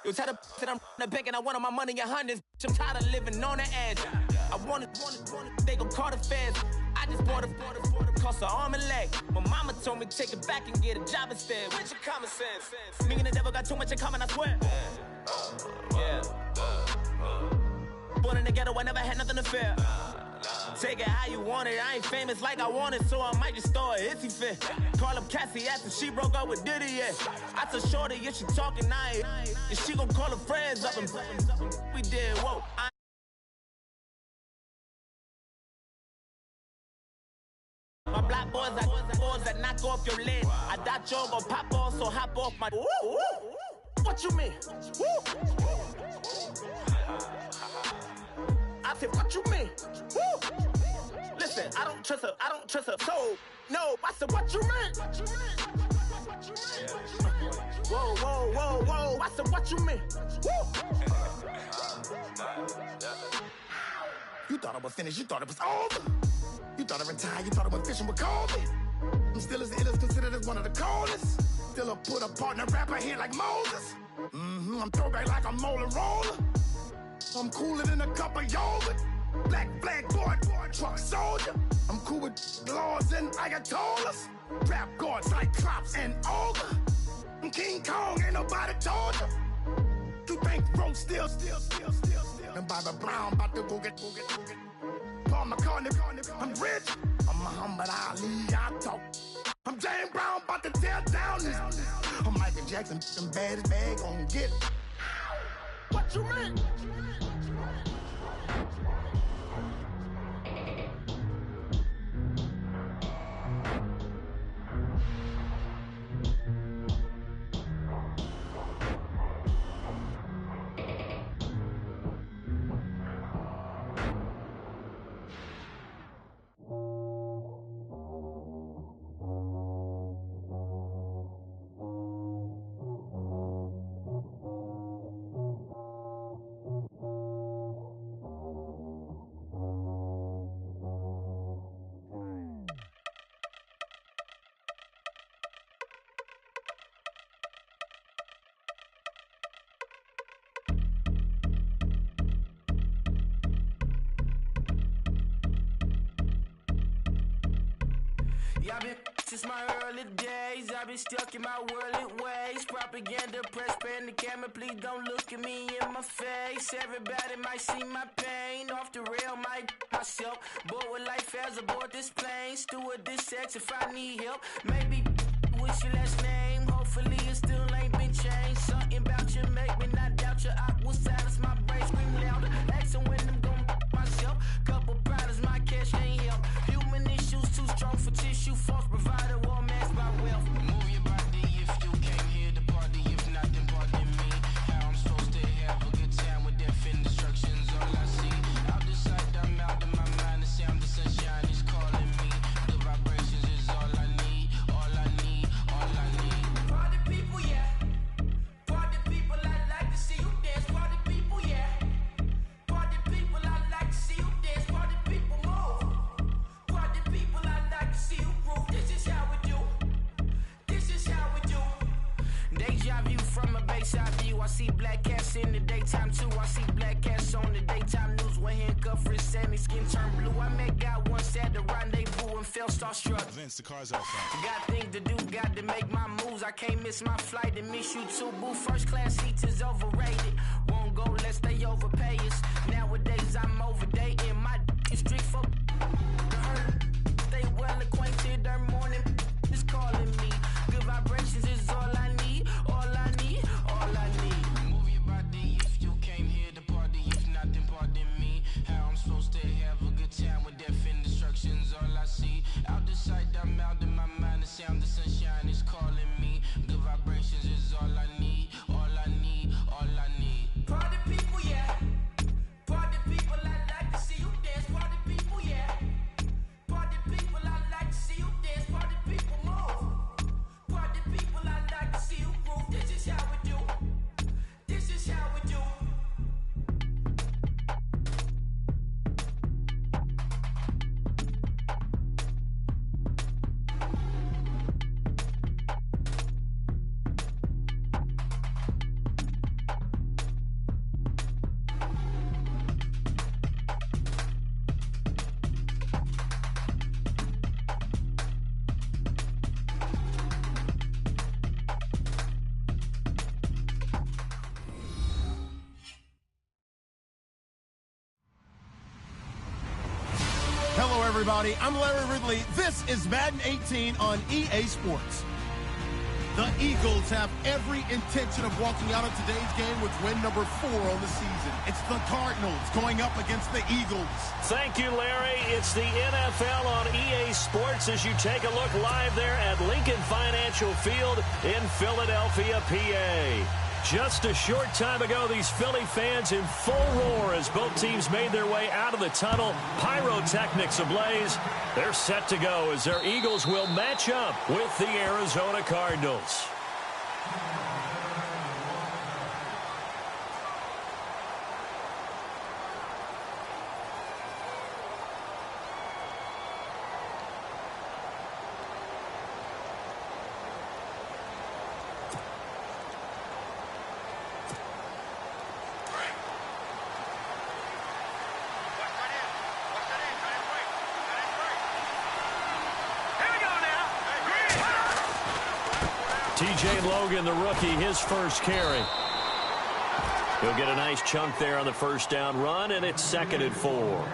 You tell the that I'm the bank and I want all my money in hundreds. I'm tired of living on the edge. I want it, they gon' call the feds. I just bought a cost an arm and leg. My mama told me take it back and get a job instead. Where's your common sense? Me and the devil got too much in common, I swear. Yeah. Born in the ghetto, I never had nothing to fear. Take it how you want it, I ain't famous like I want it, so I might just throw a hissy fit. Call up Cassie after she broke up with Diddy, yeah. I told Shorty if she talking, I ain't. And she gon' call her friends up and we did, whoa. My black boys that knock off your lid. I thought you gon' pop off, so hop off my. What you mean? I said, what you mean? Listen, I don't trust her, so, no, I said, what you mean? Whoa, I said, what you mean? You thought I was finished, you thought it was over. You thought I retired, you thought I went fishing with Kobe. I'm still as ill as considered as one of the coldest. Still a put a partner rapper here like Moses. I'm throwback like a molar roller. I'm cooler than a cup of yogurt. Black flag boy, truck soldier. I'm cool with laws and Ayatollahs. Rap gods like Klops and Olga. I'm King Kong, ain't nobody told you. You think Rose still. And Bobby Brown about to go get. Paul McCartney, I'm rich. I'm Muhammad Ali, I talk. I'm James Brown, about to tear down this. I'm Michael Jackson, them bad as bad gon' get. What you mean? I've been since my early days, I've been stuck in my worldly ways. Propaganda, press, pan the camera, please don't look at me in my face. Everybody might see my pain, off the rail, might myself. Bored with life as aboard this plane, steward this sex if I need help. Maybe what's your last name? Hopefully it still ain't been changed. Something about you make me not doubt your aqua silence, my brain scream louder. Asking when I'm gon' myself. Couple problems, my cash ain't help. Human issues too strong for tissue. False provider, war mask by wealth. Move your body if you came here to party. If not, then pardon me. How I'm supposed to have a good time with death and destruction's all I see. Out the sight, I'm out of my mind. The sound of sunshine is calling me. The vibrations is all I need. All I need, all I need. Party people, yeah. Party people, I like to see you dance. Party people, yeah. Party people, I like to see you dance. Party people, move. Party people, I like to see you groove. This is how we do. This is how we do. Deja vu from a bayside view. I see black cats in the daytime too. I see black cats on the daytime news. When handcuffed, wrist Sammy skin turned blue. I met God once at the rendezvous and felt starstruck. Vince, the car's outside. Got things to do, got to make my moves. I can't miss my flight and miss you too, boo. First class seats is overrated. Won't go, let's stay overpay us. Nowadays I'm overdating. My is strict for stay well acquainted. Their morning is calling me. Good vibrations is all I need. All I need, all I need. Move your body if you came here to party. If not, then pardon me. How I'm supposed to have a good time with death and destruction's all I see. Out the sight, I'm out of my mind. The sound of sunshine is calling me. Good vibrations is all I need. All I need. everybody. I'm Larry Ridley. This is Madden 18 on EA Sports. The Eagles have every intention of walking out of today's game with win number 4 on the season. It's the Cardinals going up against the Eagles. Thank you, Larry. It's the NFL on EA Sports as you take a look live there at Lincoln Financial Field in Philadelphia, PA. Just a short time ago, these Philly fans in full roar as both teams made their way out of the tunnel. Pyrotechnics ablaze. They're set to go as their Eagles will match up with the Arizona Cardinals. TJ Logan, the rookie, his first carry. He'll get a nice chunk there on the first down run, and it's 2nd and 4.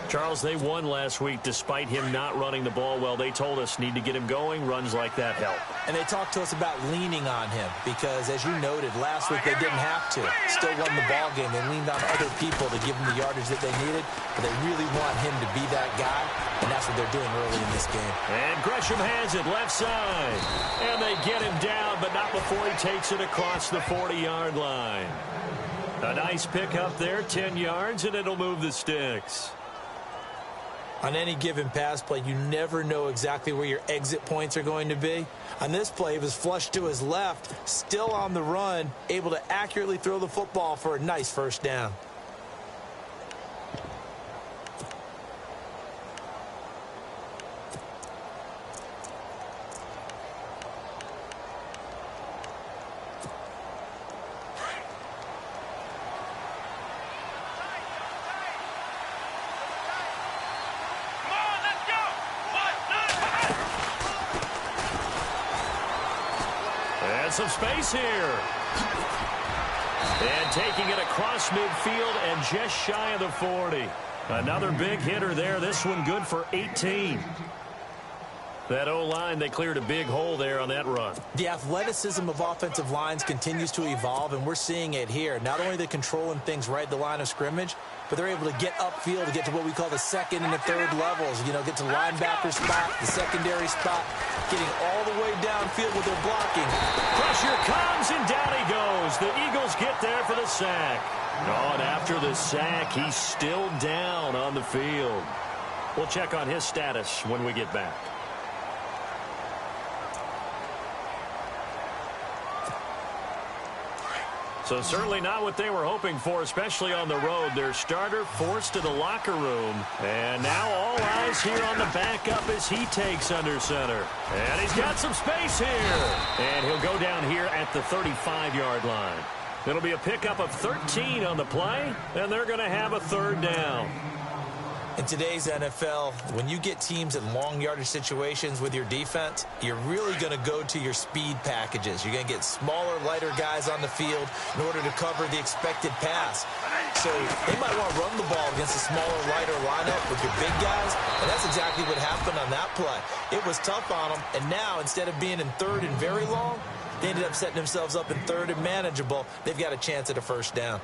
Charles, they won last week despite him not running the ball well. They told us need to get him going. Runs like that help. And they talked to us about leaning on him because, as you noted, last week they didn't have to. Still won the ball game. They leaned on other people to give them the yardage that they needed, but they really want him to be that guy, and that's what they're doing early in this game. And Gresham has it left side. And they get him down, but not before he takes it across the 40-yard line. A nice pickup there, 10 yards, and it'll move the sticks. On any given pass play, you never know exactly where your exit points are going to be. On this play, he was flushed to his left, still on the run, able to accurately throw the football for a nice first down. Some space here. And taking it across midfield and just shy of the 40. Another big hitter there. This one good for 18. That O-line, they cleared a big hole there on that run. The athleticism of offensive lines continues to evolve, and we're seeing it here. Not only are they controlling things right at the line of scrimmage, but they're able to get upfield to get to what we call the second and the third levels. You know, get to linebacker spot, the secondary spot, getting all the way downfield with their blocking. Pressure comes, and down he goes. The Eagles get there for the sack. Oh, and after the sack, he's still down on the field. We'll check on his status when we get back. So certainly not what they were hoping for, especially on the road. Their starter forced to the locker room. And now all eyes here on the backup as he takes under center. And he's got some space here. And he'll go down here at the 35-yard line. It'll be a pickup of 13 on the play, and they're going to have a 3rd down. In today's NFL, when you get teams in long yardage situations with your defense, you're really going to go to your speed packages. You're going to get smaller, lighter guys on the field in order to cover the expected pass. So they might want to run the ball against a smaller, lighter lineup with your big guys, and that's exactly what happened on that play. It was tough on them, and now instead of being in 3rd and very long, they ended up setting themselves up in 3rd and manageable. They've got a chance at a 1st down.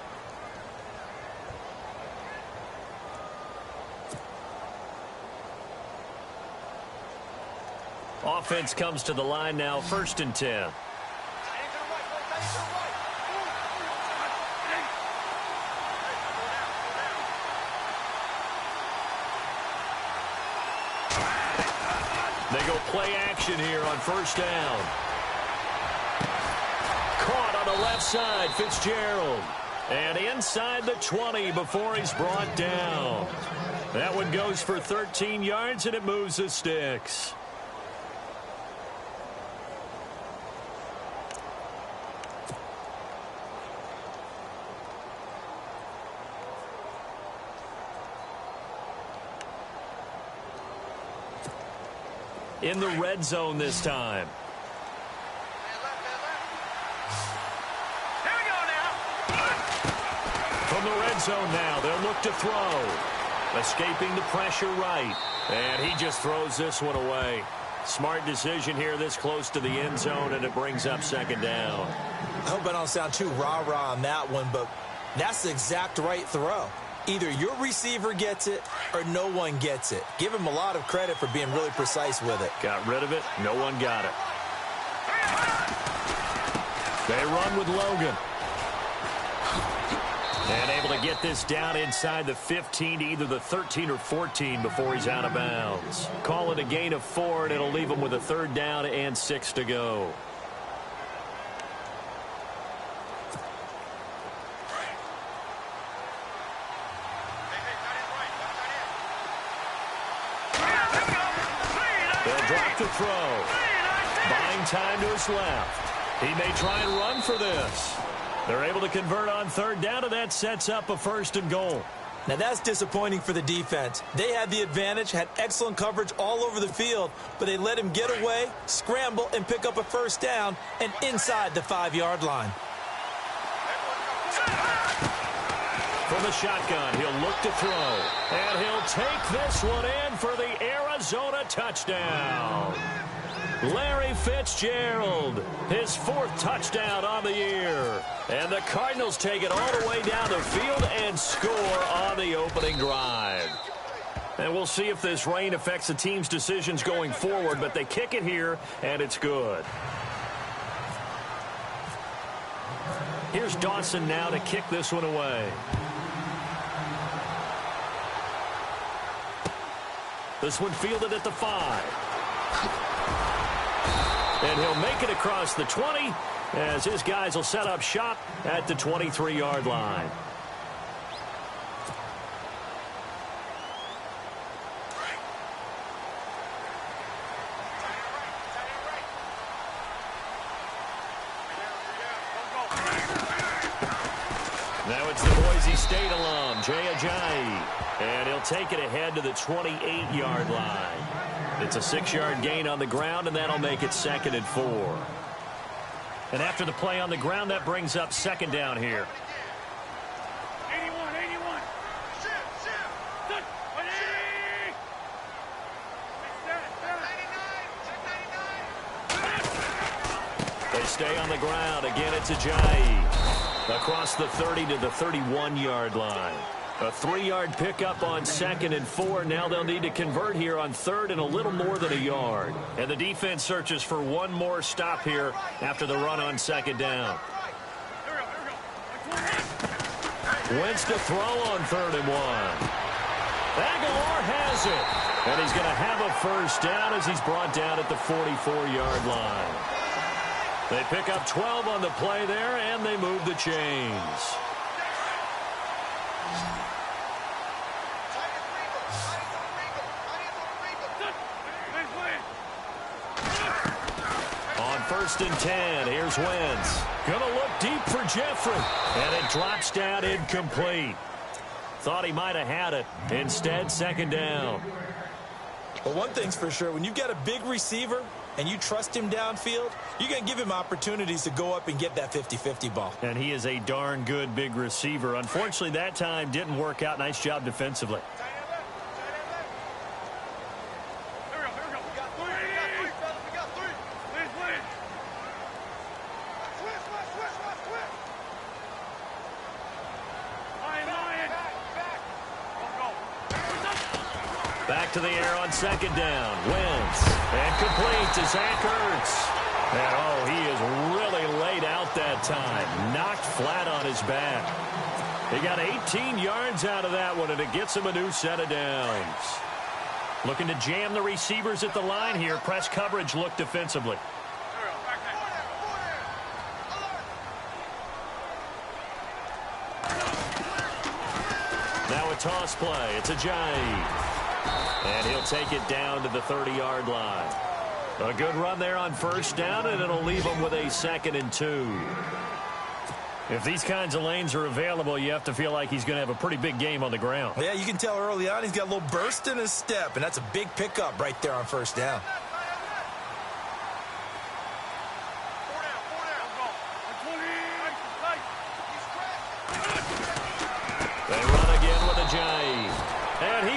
Offense comes to the line now, 1st and 10. They go play action here on 1st down. Caught on the left side, Fitzgerald. And inside the 20 before he's brought down. That one goes for 13 yards, and it moves the sticks. In the red zone this time. From the red zone now, they'll look to throw. Escaping the pressure right. And he just throws this one away. Smart decision here this close to the end zone, and it brings up second down. I hope I don't sound too rah-rah on that one, but that's the exact right throw. Either your receiver gets it or no one gets it. Give him a lot of credit for being really precise with it. Got rid of it. No one got it. They run with Logan. And able to get this down inside the 15 to either the 13 or 14 before he's out of bounds. Call it a gain of 4, and it'll leave him with a third down and 6 to go. They'll drop to throw. Buying time to his left. He may try and run for this. They're able to convert on third down, and that sets up a 1st and goal. Now that's disappointing for the defense. They had the advantage, had excellent coverage all over the field, but they let him get away, scramble, and pick up a 1st down and inside the 5-yard line. From the shotgun, he'll look to throw. And he'll take this one in for the Arizona touchdown. Larry Fitzgerald, his 4th touchdown on the year. And the Cardinals take it all the way down the field and score on the opening drive. And we'll see if this rain affects the team's decisions going forward, but they kick it here, and it's good. Here's Dawson now to kick this one away. This one fielded at the 5. And he'll make it across the 20 as his guys will set up shop at the 23-yard line. Now it's the Boise State alum, Jay Ajayi. And he'll take it ahead to the 28-yard line. It's a 6-yard gain on the ground, and that'll make it 2nd and 4. And after the play on the ground, that brings up 2nd down here. 81. They stay on the ground. Again, it's Ajayi. Across the 30 to the 31-yard line. A 3-yard pickup on 2nd and 4. Now they'll need to convert here on 3rd and a little more than a yard. And the defense searches for one more stop here after the run on 2nd down. Wentz to throw on 3rd and 1. Aguilar has it. And he's going to have a 1st down as he's brought down at the 44-yard line. They pick up 12 on the play there, and they move the chains. On 1st and 10, here's Wentz. Gonna look deep for Jeffrey. And it drops down incomplete. Thought he might have had it. Instead, 2nd down. Well, one thing's for sure. When you've got a big receiver and you trust him downfield, you're going to give him opportunities to go up and get that 50-50 ball. And he is a darn good big receiver. Unfortunately, that time didn't work out. Nice job defensively. Back to the air on 2nd down. Wentz. And complete to Zach Ertz. And, oh, he is really laid out that time. Knocked flat on his back. He got 18 yards out of that one, and it gets him a new set of downs. Looking to jam the receivers at the line here. Press coverage look defensively. Now a toss play. It's Ajayi. And he'll take it down to the 30-yard line. A good run there on 1st down, and it'll leave him with a 2nd and 2. If these kinds of lanes are available, you have to feel like he's going to have a pretty big game on the ground. Yeah, you can tell early on he's got a little burst in his step, and that's a big pickup right there on 1st down. They run again with Ajayi. And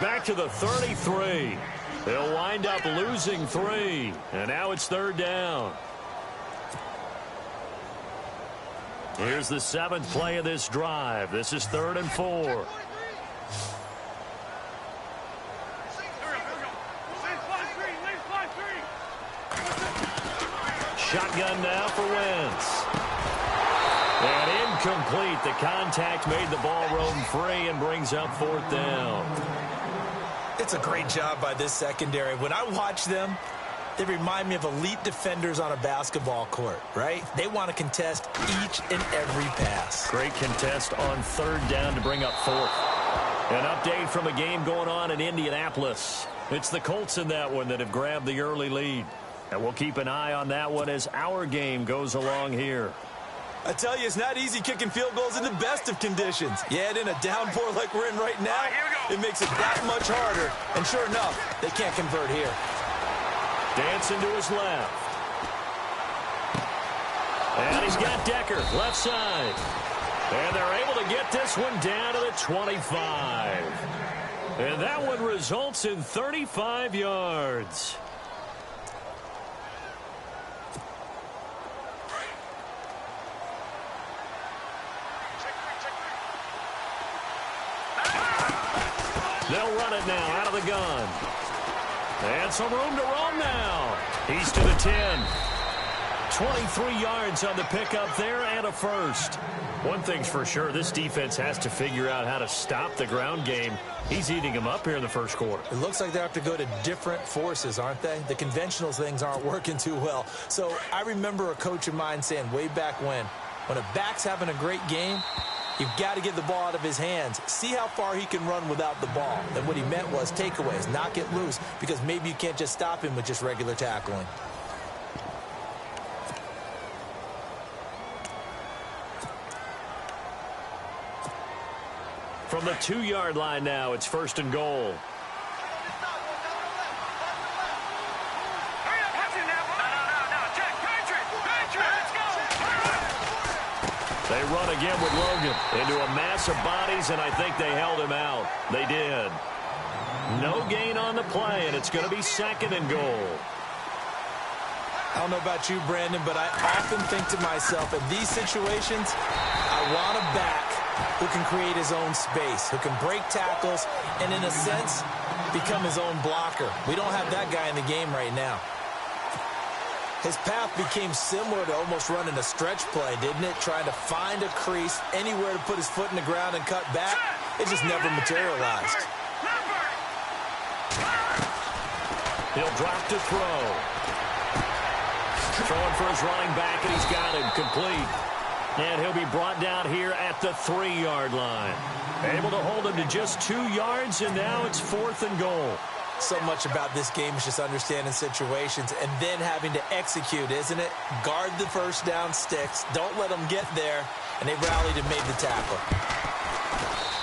back to the 33. They'll wind up losing 3. And now it's 3rd down. Here's the 7th play of this drive. This is 3rd and 4. Shotgun now for Wentz. And incomplete. The contact made the ball roam free and brings up 4th down. It's a great job by this secondary. When I watch them, they remind me of elite defenders on a basketball court, right? They want to contest each and every pass. Great contest on 3rd down to bring up 4th. An update from a game going on in Indianapolis. It's the Colts in that one that have grabbed the early lead. And we'll keep an eye on that one as our game goes along here. I tell you, it's not easy kicking field goals in the best of conditions. Yet in a downpour like we're in right now, it makes it that much harder. And sure enough, they can't convert here. Dancing to his left. And he's got Decker, left side. And they're able to get this one down to the 25. And that one results in 35 yards. They'll run it now out of the gun. And some room to roam now. He's to the 10. 23 yards on the pickup there and a first. One thing's for sure, this defense has to figure out how to stop the ground game. He's eating them up here in the first quarter. It looks like they have to go to different forces, aren't they? The conventional things aren't working too well. So I remember a coach of mine saying way back when a back's having a great game, you've got to get the ball out of his hands. See how far he can run without the ball. And what he meant was takeaways, knock it loose, because maybe you can't just stop him with just regular tackling. From the 2-yard line now, it's 1st and goal. They run again with Logan into a mass of bodies, and I think they held him out. They did. No gain on the play, and it's going to be 2nd and goal. I don't know about you, Brandon, but I often think to myself, in these situations, I want a back who can create his own space, who can break tackles, and in a sense, become his own blocker. We don't have that guy in the game right now. His path became similar to almost running a stretch play, didn't it? Trying to find a crease, anywhere to put his foot in the ground and cut back. It just never materialized. He'll drop to throw. Throwing for his running back, and he's got him complete. And he'll be brought down here at the 3-yard line. Able to hold him to just 2 yards, and now it's 4th and goal. So much about this game is just understanding situations and then having to execute, isn't it? Guard the first down sticks. Don't let them get there. And they rallied and made the tackle.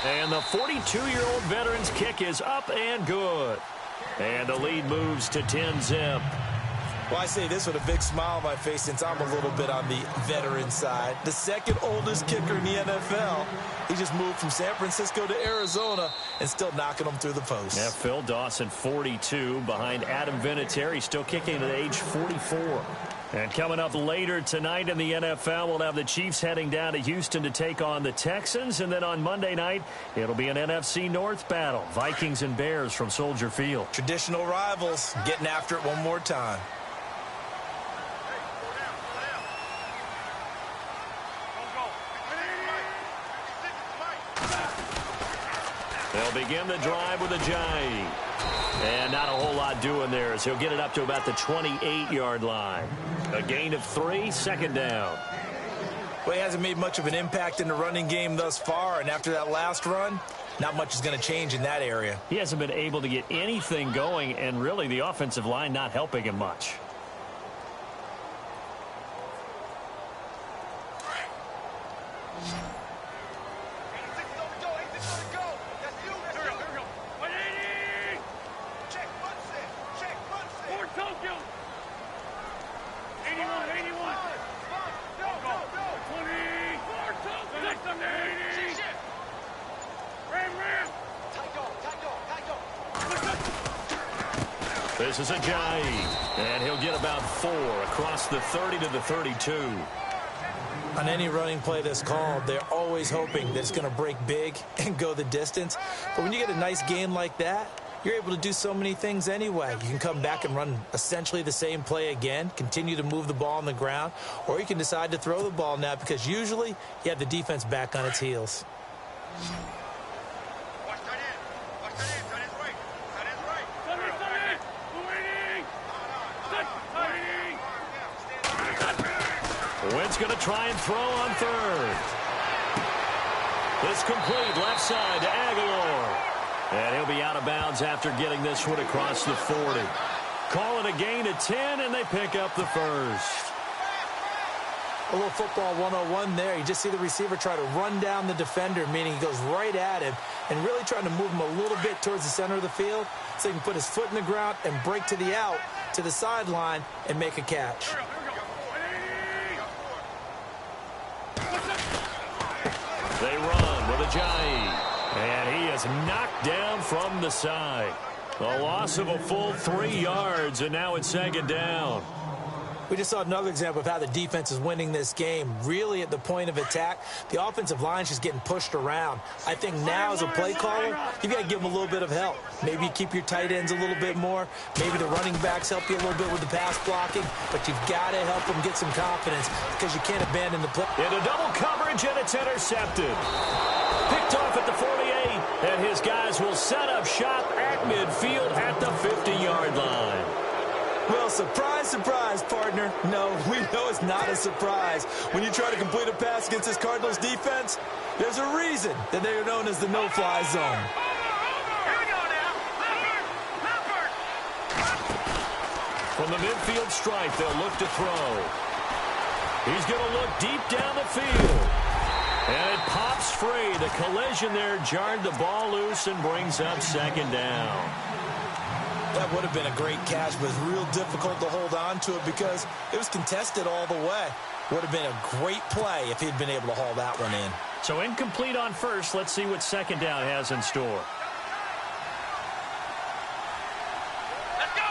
And the 42-year-old veteran's kick is up and good. And the lead moves to 10-zip. Well, I say this with a big smile on my face since I'm a little bit on the veteran side. The 2nd oldest kicker in the NFL. He just moved from San Francisco to Arizona and still knocking them through the post. Yeah, Phil Dawson, 42, behind Adam Vinatieri, still kicking at age 44. And coming up later tonight in the NFL, we'll have the Chiefs heading down to Houston to take on the Texans. And then on Monday night, it'll be an NFC North battle. Vikings and Bears from Soldier Field. Traditional rivals getting after it one more time. They'll begin the drive with Ajayi. And not a whole lot doing there as he'll get it up to about the 28-yard line. A gain of 3, 2nd down. Well, he hasn't made much of an impact in the running game thus far, and after that last run, not much is going to change in that area. He hasn't been able to get anything going, and really the offensive line not helping him much. This is Ajayi, and he'll get about 4 across the 30 to the 32. On any running play that's called, they're always hoping that it's going to break big and go the distance. But when you get a nice game like that, you're able to do so many things anyway. You can come back and run essentially the same play again, continue to move the ball on the ground, or you can decide to throw the ball now because usually you have the defense back on its heels. Wentz going to try and throw on third. It's complete left side to Aguilar. And he'll be out of bounds after getting this one across the 40. Call it a gain of 10, and they pick up the first. A little football 101 there. You just see the receiver try to run down the defender, meaning he goes right at him and really trying to move him a little bit towards the center of the field so he can put his foot in the ground and break to the out, to the sideline, and make a catch. They run with Ajayi, and he is knocked down from the side. A loss of a full 3 yards, and now it's second down. We just saw another example of how the defense is winning this game. Really at the point of attack, the offensive line is just getting pushed around. I think now as a play caller, you've got to give them a little bit of help. Maybe you keep your tight ends a little bit more. Maybe the running backs help you a little bit with the pass blocking. But you've got to help them get some confidence because you can't abandon the play. Into double coverage, and it's intercepted. Picked off at the 48, and his guys will set up shop at midfield at the 50-yard line. Well, surprise, surprise, partner. No, we know it's not a surprise. When you try to complete a pass against this Cardinals defense, there's a reason that they are known as the no-fly zone. From the midfield stripe, they'll look to throw. He's going to look deep down the field. And it pops free. The collision there jarred the ball loose and brings up second down. That would have been a great catch, but it's real difficult to hold on to it because it was contested all the way. Would have been a great play if he'd been able to haul that one in. So incomplete on first. Let's see what second down has in store. Let's go.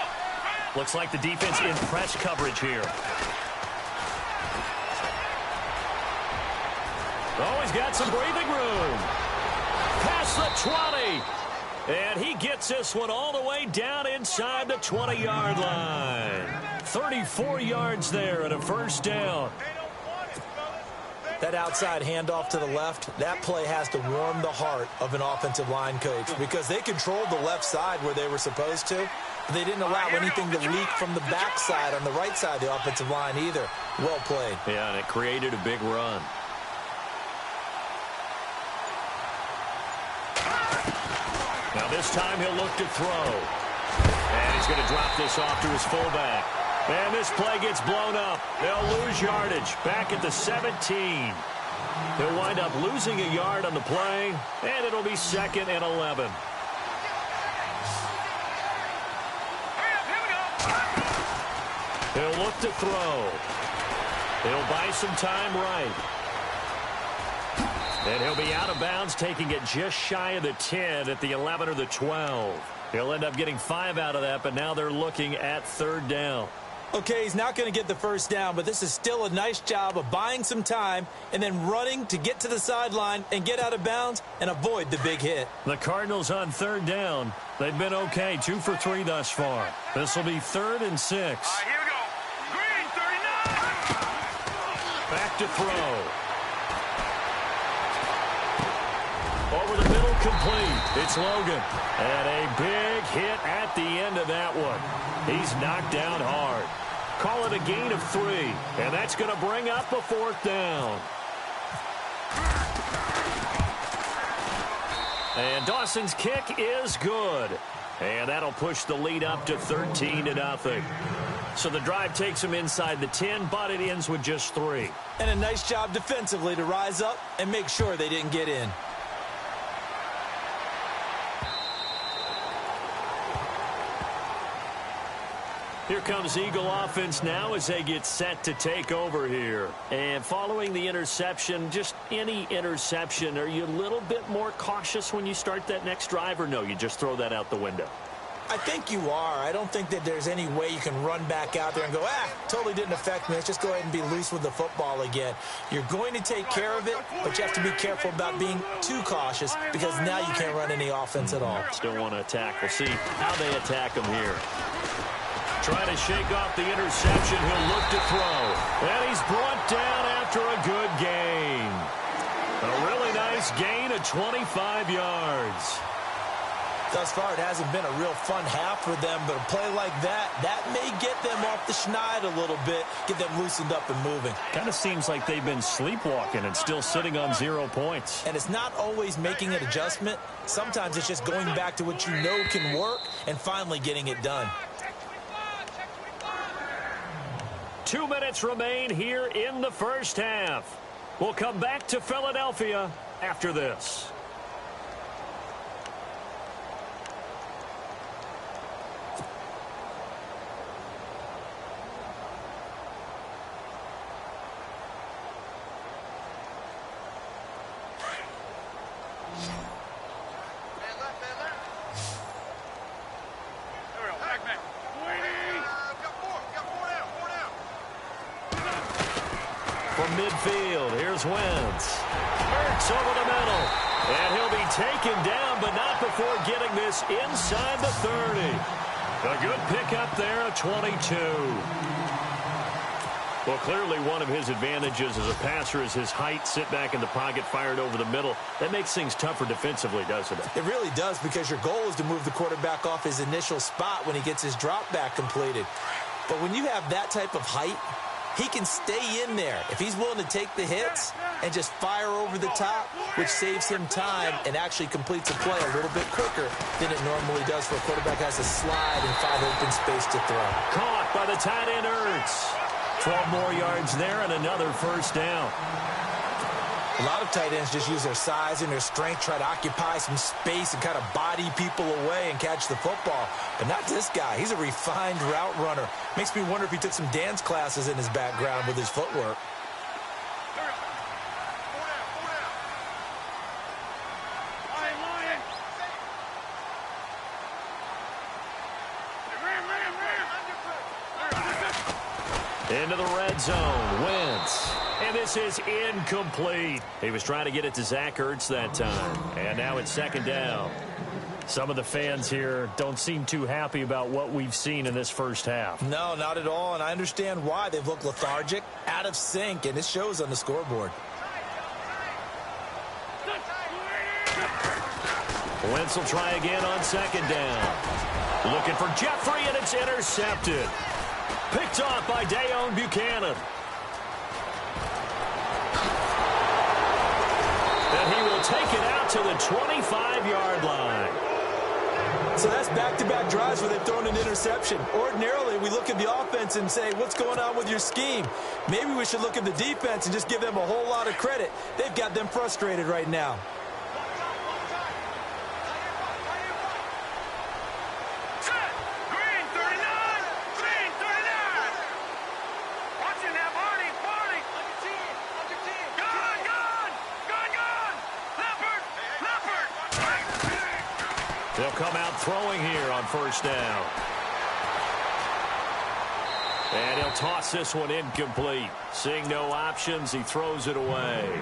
Looks like the defense in press coverage here. Oh, he's got some breathing room. Past the 20. And he gets this one all the way down inside the 20-yard line. 34 yards there and a first down. That outside handoff to the left, that play has to warm the heart of an offensive line coach because they controlled the left side where they were supposed to. But they didn't allow anything to leak from the backside on the right side of the offensive line either. Well played. Yeah, and it created a big run. Now this time he'll look to throw. And he's going to drop this off to his fullback. And this play gets blown up. They'll lose yardage back at the 17. He'll wind up losing a yard on the play, and it'll be 2nd and 11. He'll look to throw. He'll buy some time right. And he'll be out of bounds, taking it just shy of the 10 at the 11 or the 12. He'll end up getting 5 out of that, but now they're looking at third down. Okay, he's not going to get the first down, but this is still a nice job of buying some time and then running to get to the sideline and get out of bounds and avoid the big hit. The Cardinals on third down. They've been okay, 2 for 3 thus far. This will be 3rd and 6. Here we go. Green, 39. Back to throw. Over the middle, complete. It's Logan. And a big hit at the end of that one. He's knocked down hard. Call it a gain of 3. And that's going to bring up a 4th down. And Dawson's kick is good. And that'll push the lead up to 13-0. So the drive takes him inside the 10, but it ends with just 3. And a nice job defensively to rise up and make sure they didn't get in. Here comes Eagle offense now as they get set to take over here. And following the interception, just any interception, are you a little bit more cautious when you start that next drive, or no, you just throw that out the window? I think you are. I don't think that there's any way you can run back out there and go, totally didn't affect me. Let's just go ahead and be loose with the football again. You're going to take care of it, but you have to be careful about being too cautious because now you can't run any offense at all. Still want to attack. We'll see how they attack him here. Trying to shake off the interception. He'll look to throw. And he's brought down after a good gain. A really nice gain of 25 yards. Thus far, it hasn't been a real fun half for them, but a play like that may get them off the schneid a little bit, get them loosened up and moving. Kind of seems like they've been sleepwalking and still sitting on 0 points. And it's not always making an adjustment. Sometimes it's just going back to what you know can work and finally getting it done. 2 minutes remain here in the first half. We'll come back to Philadelphia after this. Midfield, here's Wentz. Hurts over the middle. And he'll be taken down, but not before getting this inside the 30. A good pickup there, a 22. Well, clearly one of his advantages as a passer is his height. Sit back in the pocket, fired over the middle. That makes things tougher defensively, doesn't it? It really does, because your goal is to move the quarterback off his initial spot when he gets his drop back completed. But when you have that type of height, he can stay in there if he's willing to take the hits and just fire over the top, which saves him time and actually completes a play a little bit quicker than it normally does for a quarterback who has to slide and find open space to throw. Caught by the tight end, Ertz. 12 more yards there and another first down. A lot of tight ends just use their size and their strength, try to occupy some space and kind of body people away and catch the football. But not this guy. He's a refined route runner. Makes me wonder if he took some dance classes in his background with his footwork. Into the red zone. Wentz. And this is incomplete. He was trying to get it to Zach Ertz that time. And now it's second down. Some of the fans here don't seem too happy about what we've seen in this first half. No, not at all. And I understand why. They've looked lethargic, out of sync, and it shows on the scoreboard. Wentz will try again on second down. Looking for Jeffrey, and it's intercepted. Picked off by Deone Bucannon. And he will take it out to the 25-yard line. So that's back-to-back drives where they've thrown an interception. Ordinarily, we look at the offense and say, what's going on with your scheme? Maybe we should look at the defense and just give them a whole lot of credit. They've got them frustrated right now. They'll come out throwing here on first down. And he'll toss this one incomplete. Seeing no options, he throws it away.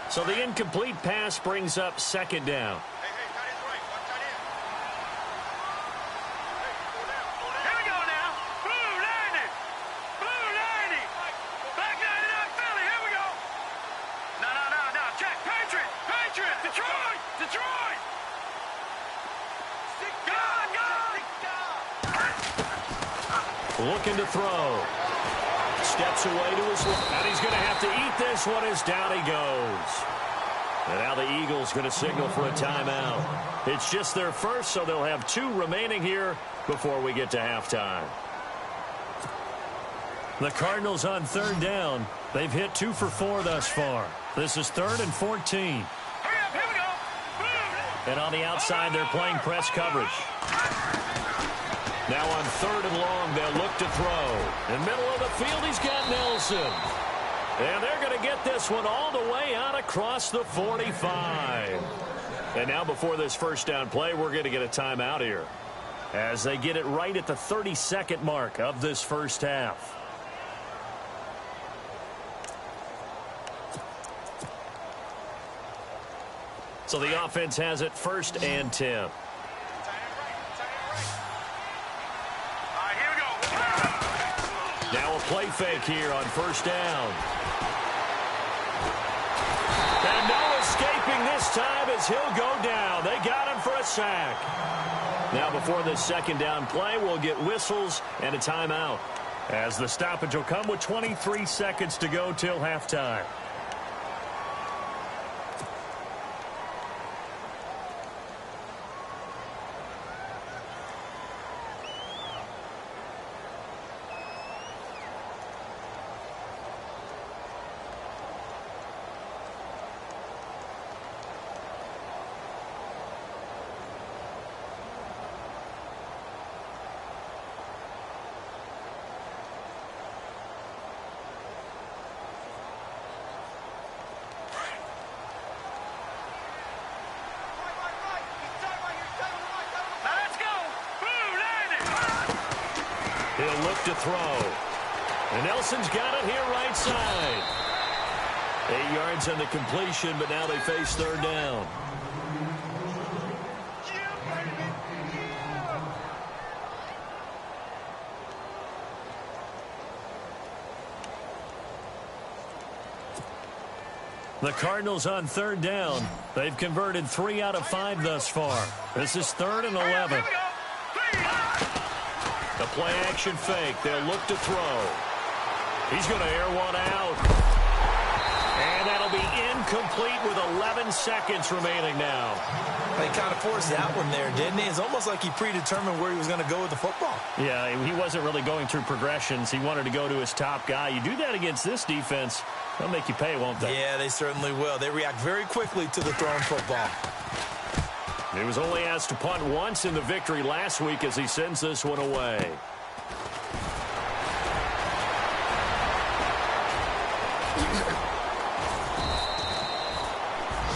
So the incomplete pass brings up second down. Looking to throw. Steps away to his left. And he's going to have to eat this one as down he goes. And now the Eagles going to signal for a timeout. It's just their first, so they'll have 2 remaining here before we get to halftime. The Cardinals on third down. They've hit 2 for 4 thus far. This is 3rd and 14. And on the outside, they're playing press coverage. Now on 3rd and long, they'll look to throw. In the middle of the field, he's got Nelson. And they're going to get this one all the way out across the 45. And now before this first down play, we're going to get a timeout here as they get it right at the 30-second mark of this first half. So the offense has it 1st and 10. Here we go. Now a play fake here on 1st down. And no escaping this time as he'll go down. They got him for a sack. Now before this 2nd down play, we'll get whistles and a timeout, as the stoppage will come with 23 seconds to go till halftime. He'll look to throw. And Nelson's got it here right side. 8 yards on the completion, but now they face 3rd down. The Cardinals on 3rd down. They've converted 3 out of 5 thus far. This is 3rd and 11. The play action fake. They'll look to throw. He's going to air one out. And that'll be incomplete with 11 seconds remaining now. He kind of forced that one there, didn't he? It's almost like he predetermined where he was going to go with the football. Yeah, he wasn't really going through progressions. He wanted to go to his top guy. You do that against this defense, they'll make you pay, won't they? Yeah, they certainly will. They react very quickly to the thrown football. He was only asked to punt once in the victory last week as he sends this one away.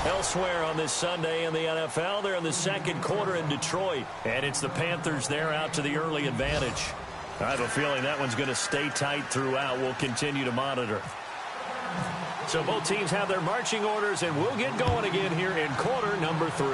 Elsewhere on this Sunday in the NFL, they're in the 2nd quarter in Detroit, and it's the Panthers there out to the early advantage. I have a feeling that one's going to stay tight throughout. We'll continue to monitor. So both teams have their marching orders, and we'll get going again here in quarter number 3.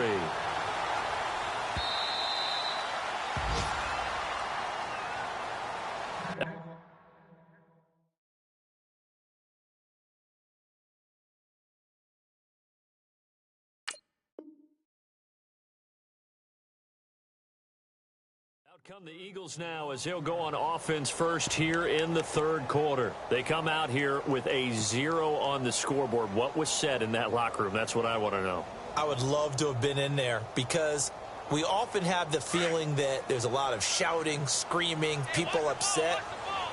Out come the Eagles now as they'll go on offense first here in the 3rd quarter. They come out here with a 0 on the scoreboard. What was said in that locker room? That's what I want to know. I would love to have been in there because we often have the feeling that there's a lot of shouting, screaming, people upset.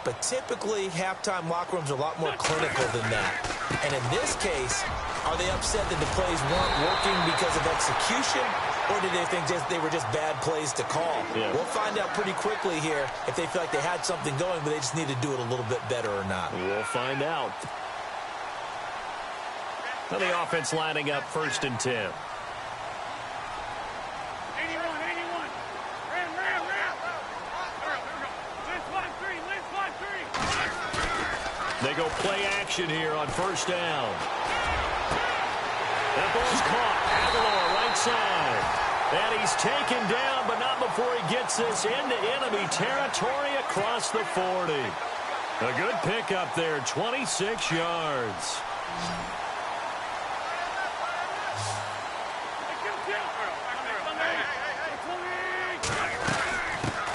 But typically, halftime locker rooms are a lot more clinical than that. And in this case, are they upset that the plays weren't working because of execution, or did they think they were just bad plays to call? Yeah. We'll find out pretty quickly here if they feel like they had something going, but they just need to do it a little bit better or not. We'll find out. Now the offense lining up 1st and 10. They go play action here on 1st down. That ball's caught. Aguilar right side. And he's taken down, but not before he gets this into enemy territory across the 40. A good pickup there, 26 yards.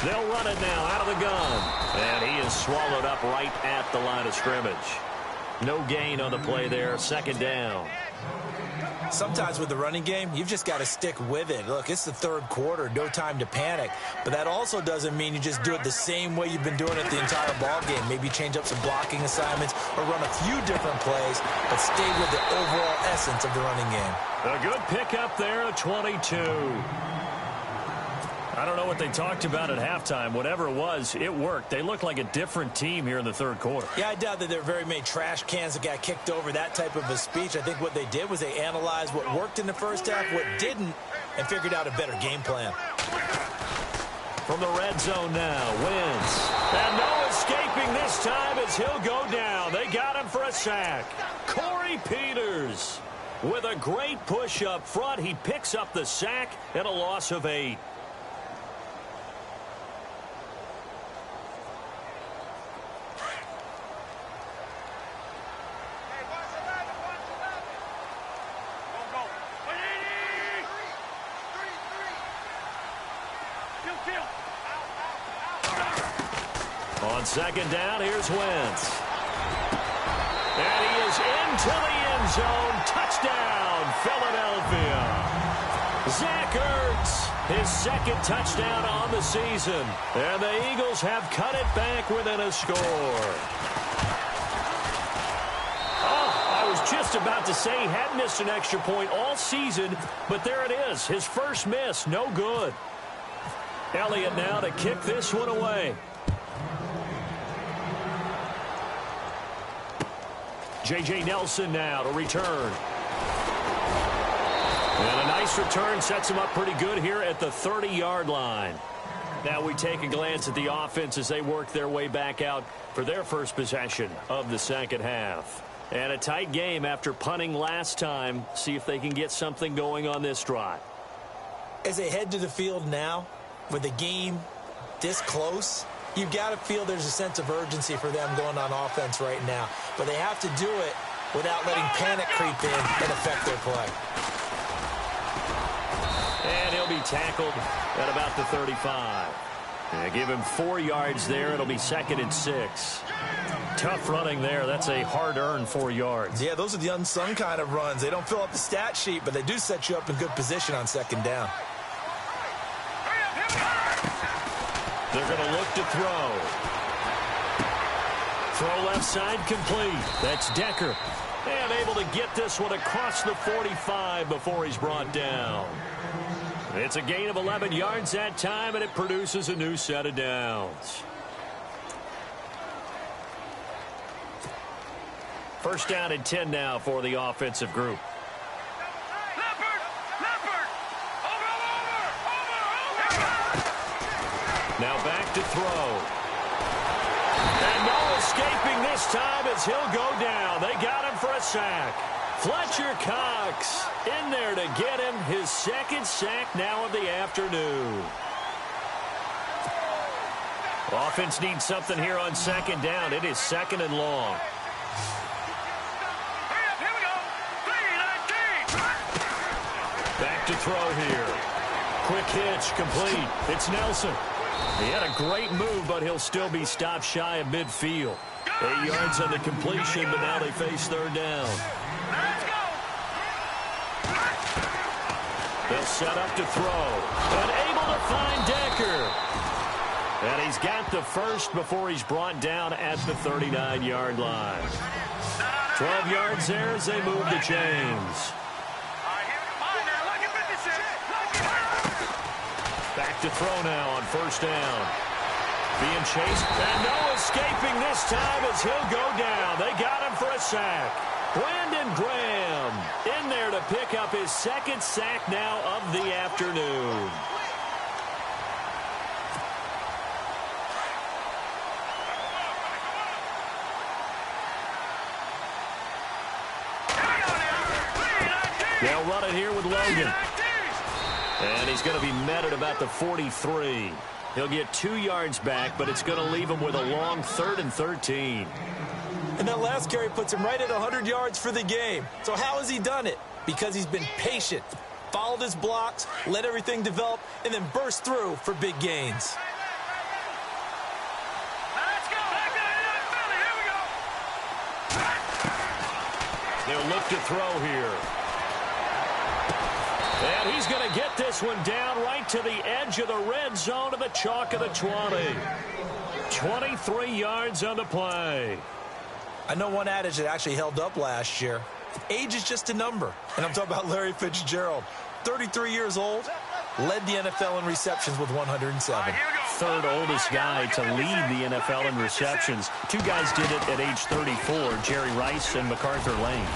They'll run it now out of the gun. And he is swallowed up right at the line of scrimmage. No gain on the play there. 2nd down. Sometimes with the running game, you've just got to stick with it. Look, it's the 3rd quarter, no time to panic. But that also doesn't mean you just do it the same way you've been doing it the entire ball game. Maybe change up some blocking assignments or run a few different plays, but stay with the overall essence of the running game. A good pickup there at 22. I don't know what they talked about at halftime. Whatever it was, it worked. They looked like a different team here in the third quarter. Yeah, I doubt that there were very many trash cans that got kicked over, that type of a speech. I think what they did was they analyzed what worked in the first half, what didn't, and figured out a better game plan. From the red zone now, Wentz. And no escaping this time as he'll go down. They got him for a sack. Corey Peters with a great push up front. He picks up the sack and a loss of 8. On second down, here's Wentz. And he is into the end zone. Touchdown, Philadelphia. Zach Ertz, his second touchdown on the season. And the Eagles have cut it back within a score. Oh, I was just about to say he had missed an extra point all season, but there it is. His first miss, no good. Elliott now to kick this one away. J.J. Nelson now to return. And a nice return sets him up pretty good here at the 30-yard line. Now we take a glance at the offense as they work their way back out for their first possession of the second half. And a tight game after punting last time. See if they can get something going on this drive. As they head to the field now, with the game this close, you've got to feel there's a sense of urgency for them going on offense right now. But they have to do it without letting panic creep in and affect their play. And he'll be tackled at about the 35. Yeah, give him 4 yards there. It'll be 2nd and 6. Tough running there. That's a hard-earned 4 yards. Yeah, those are the unsung kind of runs. They don't fill up the stat sheet, but they do set you up in good position on second down. They're going to look to throw. Throw left side complete. That's Decker. And able to get this one across the 45 before he's brought down. It's a gain of 11 yards that time, and it produces a new set of downs. First down and 10 now for the offensive group. Now back to throw. And no escaping this time as he'll go down. They got him for a sack. Fletcher Cox in there to get him his second sack now of the afternoon. Offense needs something here on second down. It is 2nd and long. Back to throw here. Quick hitch complete. It's Nelson. He had a great move, but he'll still be stopped shy of midfield. 8 yards on the completion, but now they face third down. They'll set up to throw. And able to find Decker. And he's got the first before he's brought down at the 39-yard line. 12 yards there as they move the chains. Back to throw now on first down. Being chased, and no escaping this time as he'll go down. They got him for a sack. Brandon Graham in there to pick up his second sack now of the afternoon. They'll run it here with Logan. And he's going to be met at about the 43. He'll get 2 yards back, but it's going to leave him with a long 3rd and 13. And that last carry puts him right at 100 yards for the game. So how has he done it? Because he's been patient, followed his blocks, let everything develop, and then burst through for big gains. They'll look to throw here. And he's going to get this one down right to the edge of the red zone of the chalk of the 20. 23 yards on the play. I know one adage that actually held up last year. Age is just a number. And I'm talking about Larry Fitzgerald. 33 years old, led the NFL in receptions with 107. Third oldest guy to lead the NFL in receptions. Two guys did it at age 34, Jerry Rice and MacArthur Lane.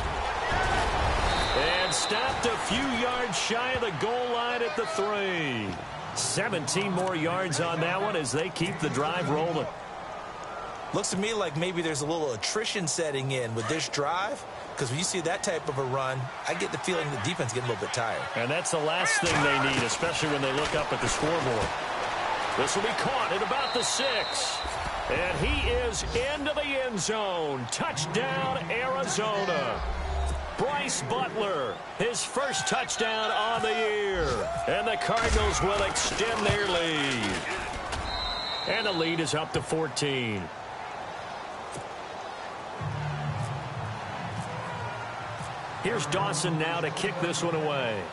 And stopped a few yards shy of the goal line at the 3. 17 more yards on that one as they keep the drive rolling. Looks to me like maybe there's a little attrition setting in with this drive, because when you see that type of a run, I get the feeling the defense getting a little bit tired. And that's the last thing they need, especially when they look up at the scoreboard. This will be caught at about the 6. And he is into the end zone. Touchdown, Arizona. Bryce Butler, his first touchdown on the year. And the Cardinals will extend their lead. And the lead is up to 14. Here's Dawson now to kick this one away.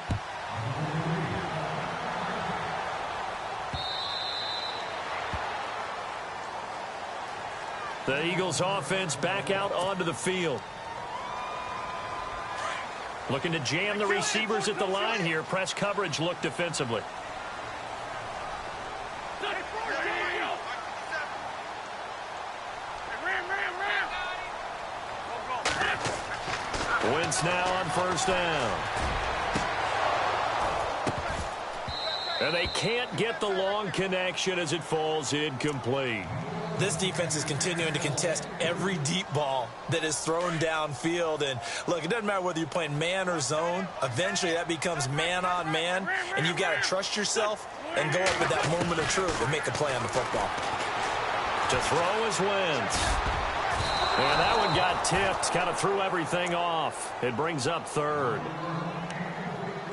The Eagles offense back out onto the field. Looking to jam the receivers at the line here. Press coverage look defensively. Wentz now on first down. And they can't get the long connection as it falls incomplete. This defense is continuing to contest every deep ball that is thrown downfield. And, look, it doesn't matter whether you're playing man or zone. Eventually, that becomes man-on-man, and you've got to trust yourself and go up at that moment of truth and make a play on the football. To throw is Wentz. And that one got tipped, kind of threw everything off. It brings up third.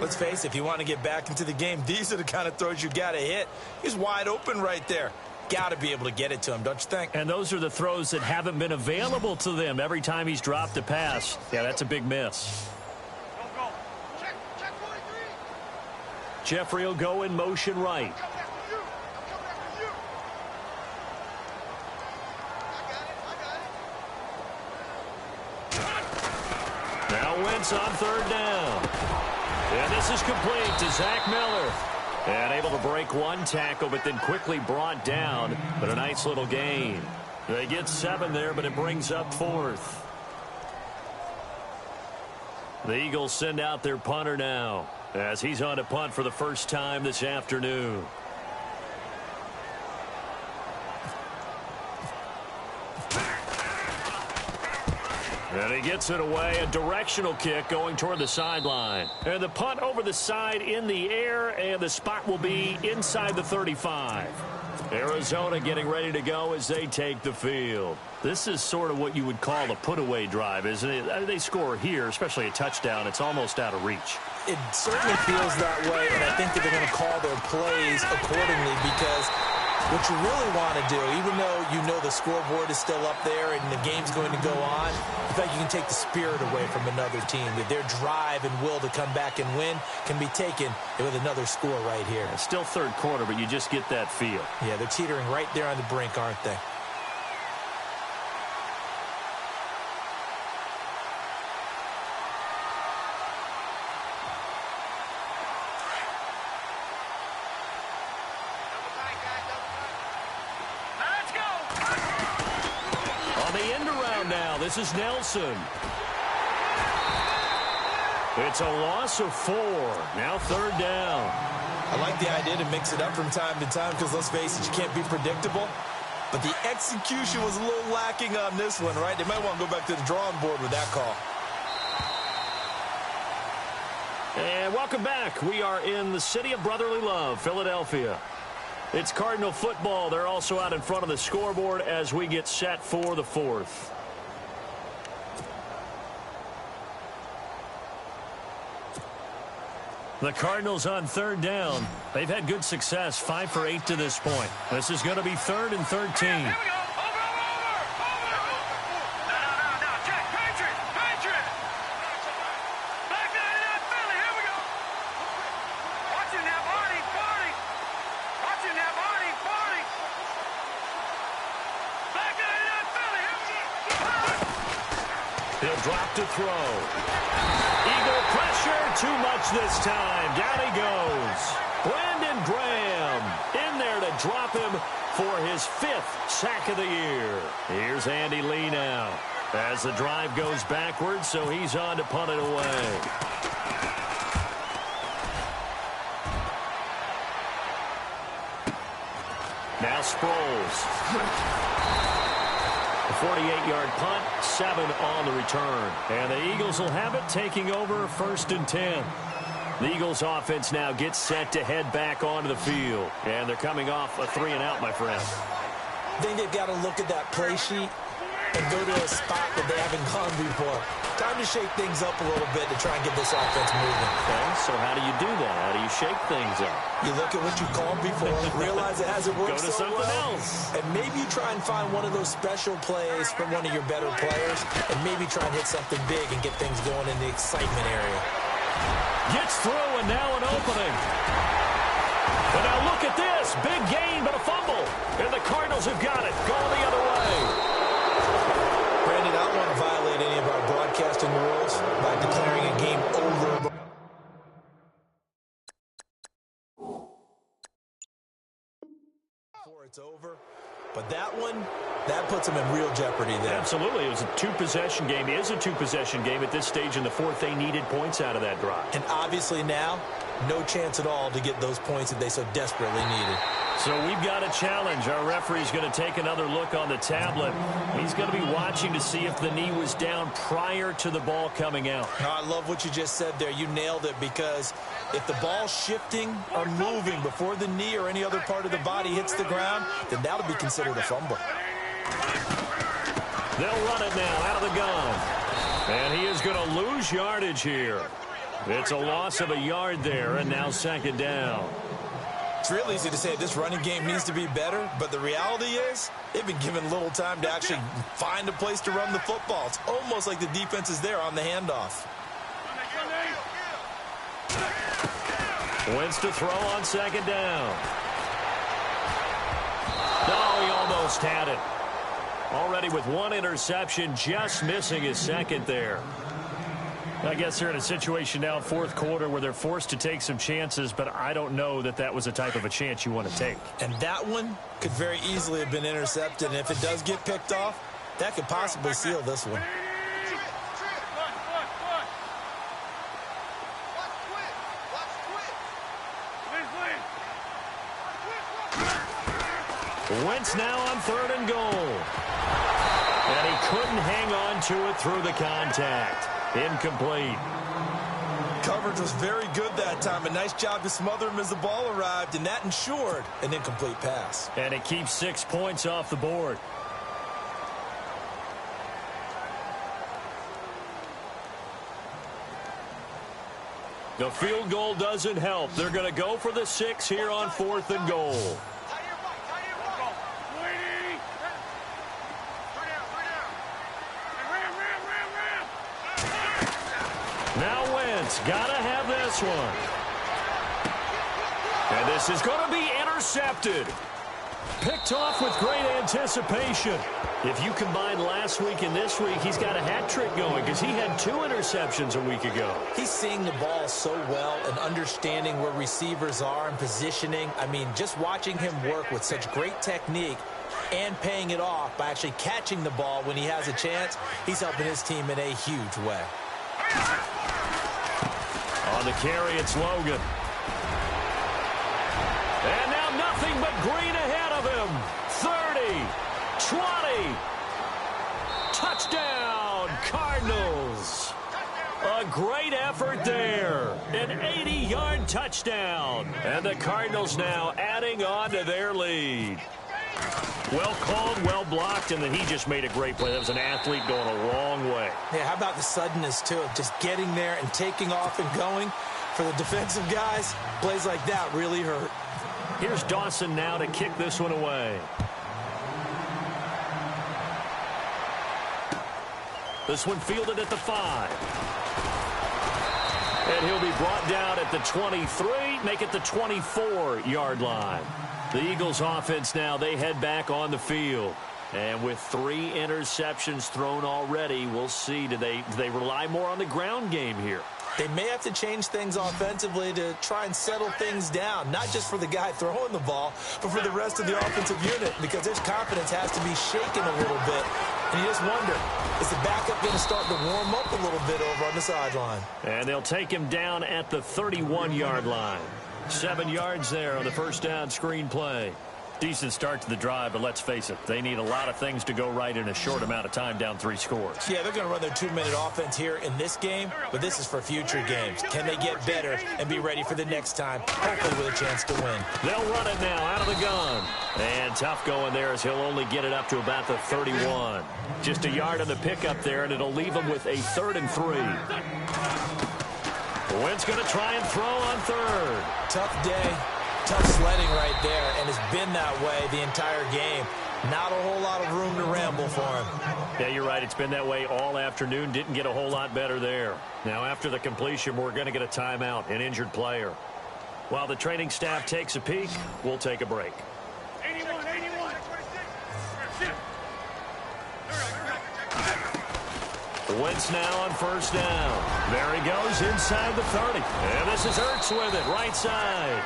Let's face it, if you want to get back into the game, these are the kind of throws you got to hit. He's wide open right there. Got to be able to get it to him, don't you think? And those are the throws that haven't been available to them every time he's dropped a pass. Yeah, that's a big miss. Jeffrey will go in motion right. Now Wentz on third down. And this is complete to Zach Miller. And able to break one tackle, but then quickly brought down. But a nice little gain. They get 7 there, but it brings up fourth. The Eagles send out their punter now, as he's on to punt for the first time this afternoon. And he gets it away, a directional kick going toward the sideline. And the punt over the side in the air, and the spot will be inside the 35. Arizona getting ready to go as they take the field. This is sort of what you would call a put-away drive, isn't it? They score here, especially a touchdown. It's almost out of reach. It certainly feels that way, and I think that they're going to call their plays accordingly, because what you really want to do, even though you know the scoreboard is still up there and the game's going to go on, in fact, you can take the spirit away from another team. That their drive and will to come back and win can be taken with another score right here. It's still third quarter, but you just get that feel. Yeah, they're teetering right there on the brink, aren't they? This is Nelson. It's a loss of 4. Now third down. I like the idea to mix it up from time to time because, let's face it, you can't be predictable. But the execution was a little lacking on this one, right? They might want to go back to the drawing board with that call. And welcome back. We are in the city of brotherly love, Philadelphia. It's Cardinal football. They're also out in front of the scoreboard as we get set for the fourth. The Cardinals on third down. They've had good success, 5 for 8 to this point. This is going to be 3rd and 13. Here we go. No, Jack, Patriot. Back down in that Philly. Here we go. Watching that Barney. Watching that Barney. Back down in that Philly. Here we go. He'll drop to throw. Eagle pressure, too much this time. Down he goes. Brandon Graham in there to drop him for his 5th sack of the year. Here's Andy Lee now as the drive goes backwards, so he's on to punt it away. Now Sproles. A 48-yard punt, 7 on the return. And the Eagles will have it, taking over 1st and 10. The Eagles offense now gets set to head back onto the field. And they're coming off a 3-and-out, my friend. I think they've got to look at that play sheet and go to a spot that they haven't gone before. Time to shake things up a little bit to try and get this offense moving. Okay, so how do you do that? How do you shake things up? You look at what you called before, realize it hasn't worked so well. Go to something else. And maybe you try and find one of those special plays from one of your better players, and maybe try and hit something big and get things going in the excitement area. Gets through, and now an opening. But now look at this. Big gain, but a fumble. And the Cardinals have got it. Going the other way. Brandon, I don't want to violate any of our broadcasting rules by declaring a game over. Before it's over. But that one, that puts them in real jeopardy there. Absolutely. It was a 2-possession game. It is a 2-possession game at this stage in the 4th. They needed points out of that drive. And obviously now, no chance at all to get those points that they so desperately needed. So we've got a challenge. Our referee's going to take another look on the tablet. He's going to be watching to see if the knee was down prior to the ball coming out. I love what you just said there. You nailed it, because if the ball's shifting or moving before the knee or any other part of the body hits the ground, then that'll be considered a fumble. They'll run it now out of the gun. And he is going to lose yardage here. It's a loss of a yard there, and now 2nd down. It's real easy to say this running game needs to be better, but the reality is they've been given little time to actually find a place to run the football. It's almost like the defense is there on the handoff. Wentz to throw on 2nd down. No, he almost had it. Already with 1 interception, just missing his 2nd there. I guess they're in a situation now, 4th quarter, where they're forced to take some chances, but I don't know that that was the type of a chance you want to take. And that one could very easily have been intercepted, and if it does get picked off, that could possibly seal this one. Wentz now on 3rd and goal. And he couldn't hang on to it through the contact. Incomplete. Coverage was very good that time. A nice job to smother him as the ball arrived, and that ensured an incomplete pass. And it keeps 6 points off the board. The field goal doesn't help. They're going to go for the 6 here on 4th and goal. Now Wentz, gotta have this one. And this is going to be intercepted. Picked off with great anticipation. If you combine last week and this week, he's got a hat trick going because he had 2 interceptions a week ago. He's seeing the ball so well and understanding where receivers are and positioning. I mean, just watching him work with such great technique and paying it off by actually catching the ball when he has a chance, he's helping his team in a huge way. On the carry, it's Logan. And now nothing but green ahead of him. 30, 20. Touchdown, Cardinals. A great effort there. An 80-yard touchdown. And the Cardinals now adding on to their lead. Well called, well blocked, and then he just made a great play. That was an athlete going a long way. Yeah, how about the suddenness, too, of just getting there and taking off and going? For the defensive guys, plays like that really hurt. Here's Dawson now to kick this one away. This one fielded at the 5. And he'll be brought down at the 23, make it the 24-yard line. The Eagles offense now, they head back on the field. And with 3 interceptions thrown already, we'll see. Do they rely more on the ground game here? They may have to change things offensively to try and settle things down, not just for the guy throwing the ball, but for the rest of the offensive unit, because their confidence has to be shaken a little bit. And you just wonder, is the backup going to start to warm up a little bit over on the sideline? And they'll take him down at the 31-yard line. 7 yards there on the first down screen play. Decent start to the drive, but let's face it, they need a lot of things to go right in a short amount of time, down 3 scores. Yeah, they're going to run their 2-minute offense here in this game, but this is for future games. Can they get better and be ready for the next time, hopefully with a chance to win? They'll run it now out of the gun. And tough going there as he'll only get it up to about the 31. Just a yard on the pickup there, and it'll leave him with a 3rd and 3. Wentz going to try and throw on 3rd. Tough day. Tough sledding right there, and it's been that way the entire game. Not a whole lot of room to ramble for him. Yeah, you're right. It's been that way all afternoon. Didn't get a whole lot better there. Now, after the completion, we're going to get a timeout, an injured player. While the training staff takes a peek, we'll take a break. 81. Wentz now on first down. There he goes inside the 30. And this is Ertz with it, right side.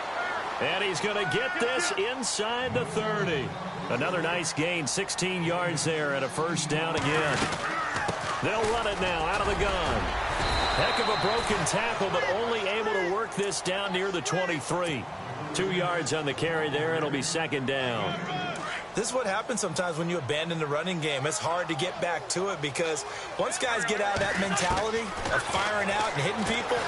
And he's going to get this inside the 30. Another nice gain, 16 yards there and a first down again. They'll run it now out of the gun. Heck of a broken tackle, but only able to work this down near the 23. 2 yards on the carry there. It'll be 2nd down. This is what happens sometimes when you abandon the running game. It's hard to get back to it because once guys get out of that mentality of firing out and hitting people,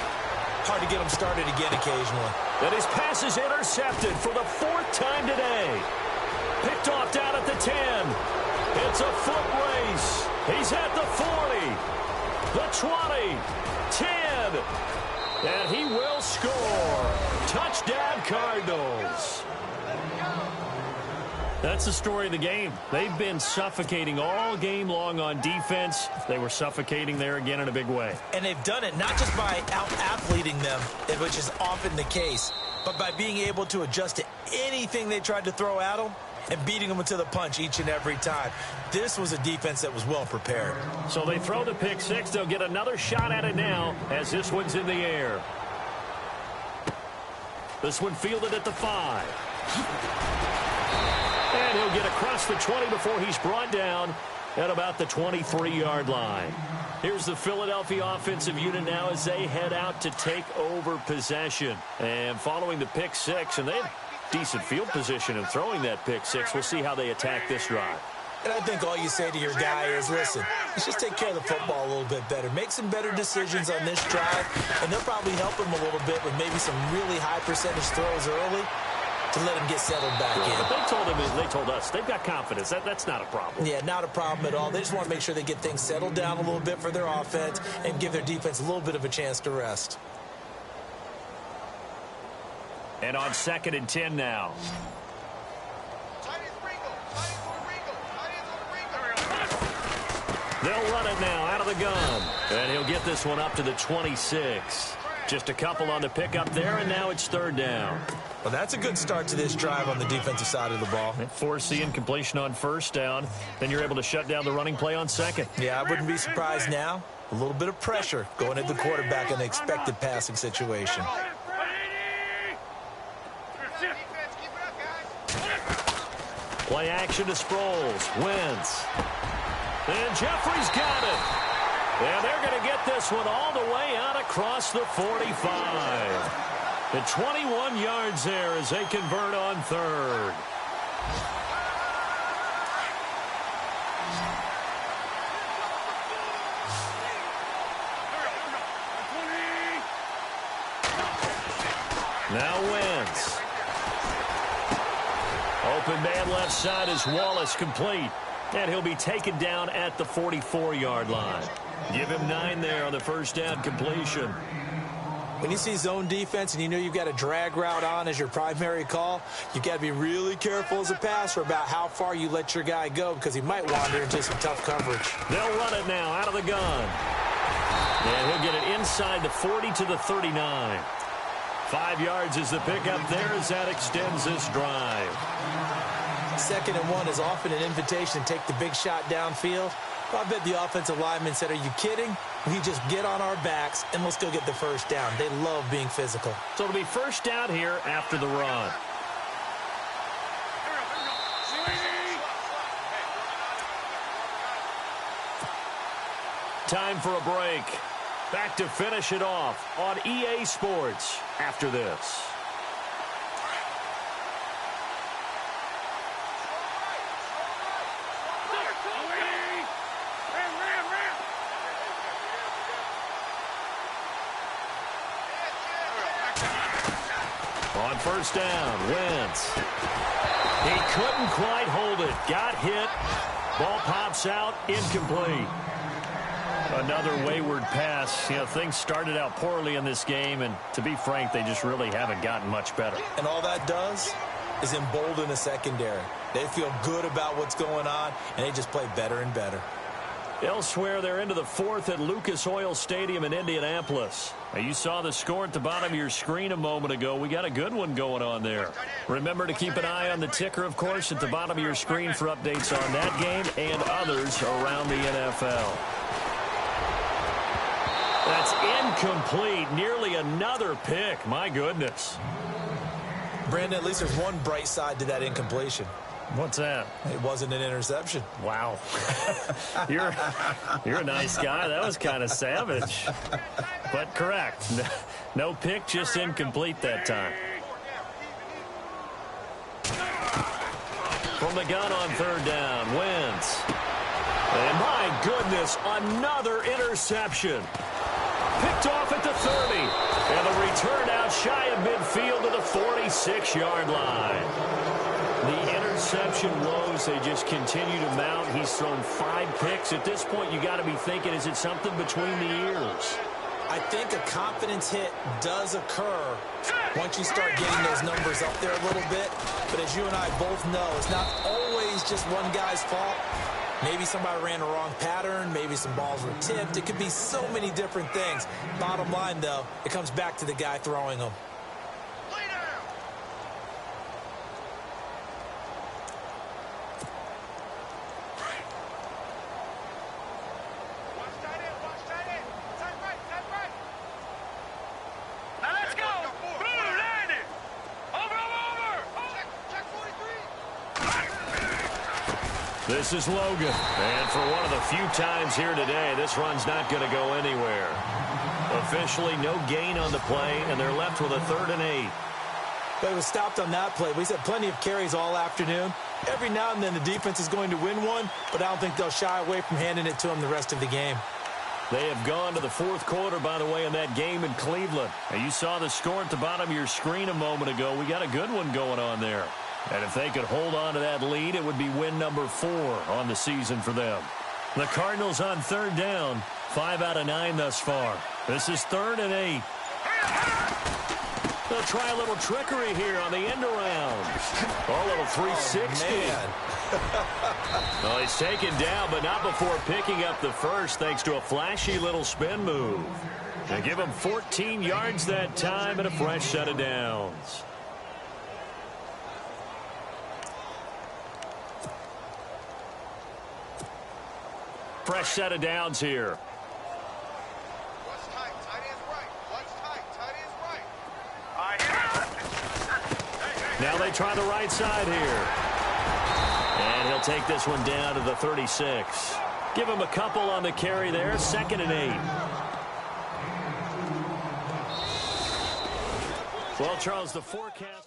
hard to get them started again occasionally. And his pass is intercepted for the 4th time today. Picked off down at the 10. It's a foot race. He's at the 40, the 20, 10, and he will score. Touchdown, Cardinals. That's the story of the game. They've been suffocating all game long on defense. They were suffocating there again in a big way. And they've done it not just by out-athleting them, which is often the case, but by being able to adjust to anything they tried to throw at them and beating them to the punch each and every time. This was a defense that was well prepared. So they throw the pick 6. They'll get another shot at it now as this one's in the air. This one fielded at the 5. And he'll get across the 20 before he's brought down at about the 23-yard line. Here's the Philadelphia offensive unit now as they head out to take over possession. And following the pick 6, and they have decent field position in throwing that pick 6. We'll see how they attack this drive. And I think all you say to your guy is, listen, let's just take care of the football a little bit better. Make some better decisions on this drive, and they'll probably help him a little bit with maybe some really high percentage throws early to let him get settled back in. But they told us they've got confidence. That's not a problem. Yeah, not a problem at all. They just want to make sure they get things settled down a little bit for their offense and give their defense a little bit of a chance to rest. And on 2nd and 10 now. They'll run it now out of the gun. And he'll get this one up to the 26. Just a couple on the pickup there, and now it's 3rd down. Well, that's a good start to this drive on the defensive side of the ball. Force the incompletion on 1st down. Then you're able to shut down the running play on 2nd. Yeah, I wouldn't be surprised now. A little bit of pressure going at the quarterback in the expected passing situation. Play action to Sproles. Wentz. And Jeffrey's got it. And they're going to get this one all the way out across the 45. The 21 yards there as they convert on 3rd. Now Wentz. Open man left side is Wallace, complete. And he'll be taken down at the 44-yard line. Give him 9 there on the first down completion. When you see zone defense and you know you've got a drag route on as your primary call, you've got to be really careful as a passer about how far you let your guy go because he might wander into some tough coverage. They'll run it now out of the gun. And he'll get it inside the 40 to the 39. 5 yards is the pickup there as that extends this drive. 2nd and 1 is often an invitation to take the big shot downfield. Well, I bet the offensive lineman said, are you kidding? We just get on our backs and let's go get the first down. They love being physical. So it'll be first down here after the run. Time for a break. Back to finish it off on EA Sports after this. On first down, Wentz. He couldn't quite hold it. Got hit. Ball pops out, incomplete. Another wayward pass. You know, things started out poorly in this game, and to be frank, they just really haven't gotten much better. And all that does is embolden the secondary. They feel good about what's going on, and they just play better and better. Elsewhere, they're into the 4th at Lucas Oil Stadium in Indianapolis. Now, you saw the score at the bottom of your screen a moment ago. We got a good one going on there. Remember to keep an eye on the ticker, of course, at the bottom of your screen for updates on that game and others around the NFL. That's incomplete. Nearly another pick. My goodness. Brandon, at least there's one bright side to that incompletion. What's that? It wasn't an interception. Wow. You're a nice guy. That was kind of savage. But correct. No pick, just incomplete that time. From the gun on third down, Wentz. And my goodness, another interception. Picked off at the 30. And the return out shy of midfield to the 46-yard line. The interception woes, they just continue to mount. He's thrown 5 picks. At this point, you got to be thinking, is it something between the ears? I think a confidence hit does occur once you start getting those numbers up there a little bit. But as you and I both know, it's not always just one guy's fault. Maybe somebody ran the wrong pattern. Maybe some balls were tipped. It could be so many different things. Bottom line, though, it comes back to the guy throwing them. This is Logan, and for one of the few times here today, this run's not going to go anywhere. Officially, no gain on the play, and they're left with a 3rd and 8. But it was stopped on that play. We've had plenty of carries all afternoon. Every now and then the defense is going to win one, but I don't think they'll shy away from handing it to them the rest of the game. They have gone to the 4th quarter, by the way, in that game in Cleveland. And you saw the score at the bottom of your screen a moment ago. We got a good one going on there. And if they could hold on to that lead, it would be win number 4 on the season for them. The Cardinals on third down, 5 out of 9 thus far. This is 3rd and 8. They'll try a little trickery here on the end around. Oh, a little 360. Well, he's taken down, but not before picking up the first, thanks to a flashy little spin move. They give him 14 yards that time and a fresh set of downs. Fresh set of downs here. What's tight? Tight end's right. What's tight? Tight end's right. Now they try the right side here. And he'll take this one down to the 36. Give him a couple on the carry there. 2nd and 8. Well, Charles, the forecast.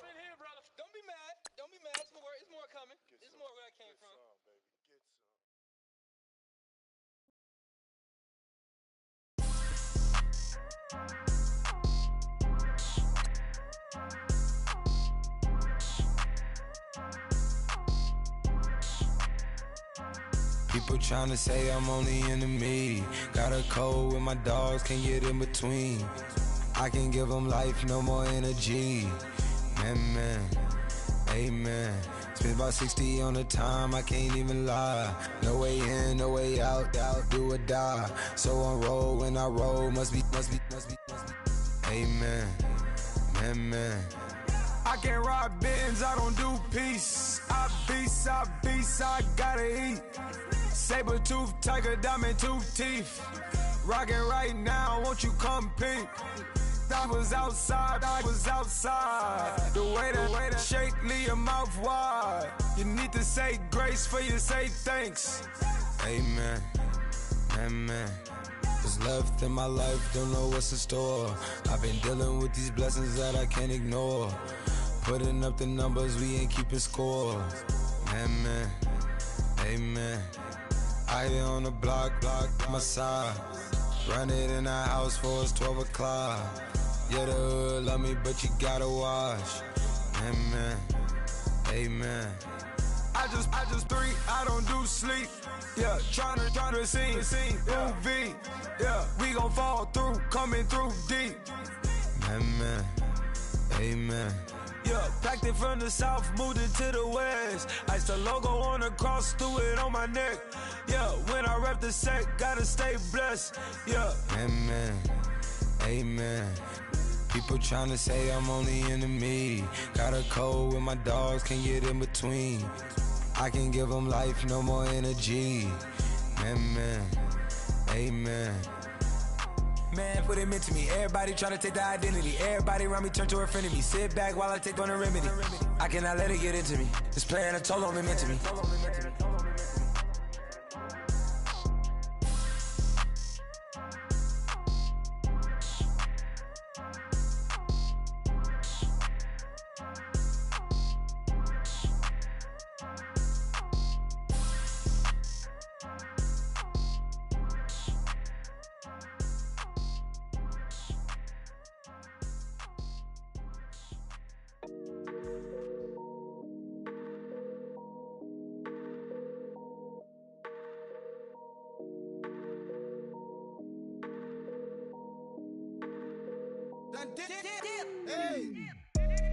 Don't be mad. Don't be mad. It's more coming. It's more where I came from. People tryna say I'm only in the me. Got a cold with my dogs, can't get in between. I can give them life, no more energy. Man, amen. Spent about 60 on the time, I can't even lie. No way in, no way out, do or die. So on roll, when I roll, must be. Amen, man. I can't ride Benz, I don't do peace. I beast, I gotta eat. Saber tooth, tiger, diamond tooth teeth. Rockin' right now, won't you come peep? I was outside. The way that shake, leave your mouth wide. You need to say grace for you say thanks. Amen, amen. What's left in my life, don't know what's in store. I've been dealing with these blessings that I can't ignore. Putting up the numbers, we ain't keeping score. Amen, amen. I here on the block, my side. Run it in the house for us 12 o'clock. Yeah, the hood love me, but you gotta watch. Amen, amen. I just three, I don't do sleep. Yeah, tryna sing, UV. Yeah, we gon' fall through, coming through deep. Amen, amen. Yeah, packed it from the south, moved it to the west. Iced the logo on the cross, threw it on my neck. Yeah, when I rep the set, gotta stay blessed. Yeah. Amen, amen. People tryna say I'm only enemy. Got a code with my dogs, can't get in between. I can give them life, no more energy. Amen, amen. Man, what it meant to me. Everybody try to take the identity. Everybody around me turn to a friend of me. Sit back while I take on a remedy. I cannot let it get into me. This playing a toll on me, meant to me.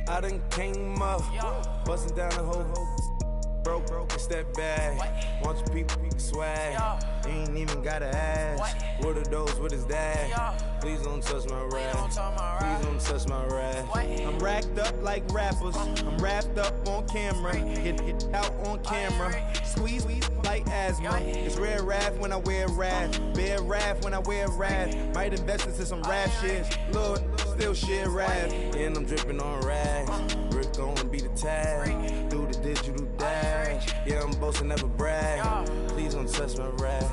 I done came up, bustin' down the whole broke, it's that bad. Want your people swag, you ain't even gotta ask. What are those, what is that? Please don't touch my rap, please don't touch my rap. I'm racked up like rappers, I'm wrapped up on camera. Get out on camera, squeeze like asthma. It's rare wrath when I wear wrath, bare wrath when I wear wrath. Might invest into some rap shit, Lord, still shit rap. And I'm dripping on rags, Rick gonna be the tag. Do the digital dash, yeah I'm boasting, never brag. Please don't touch my rap,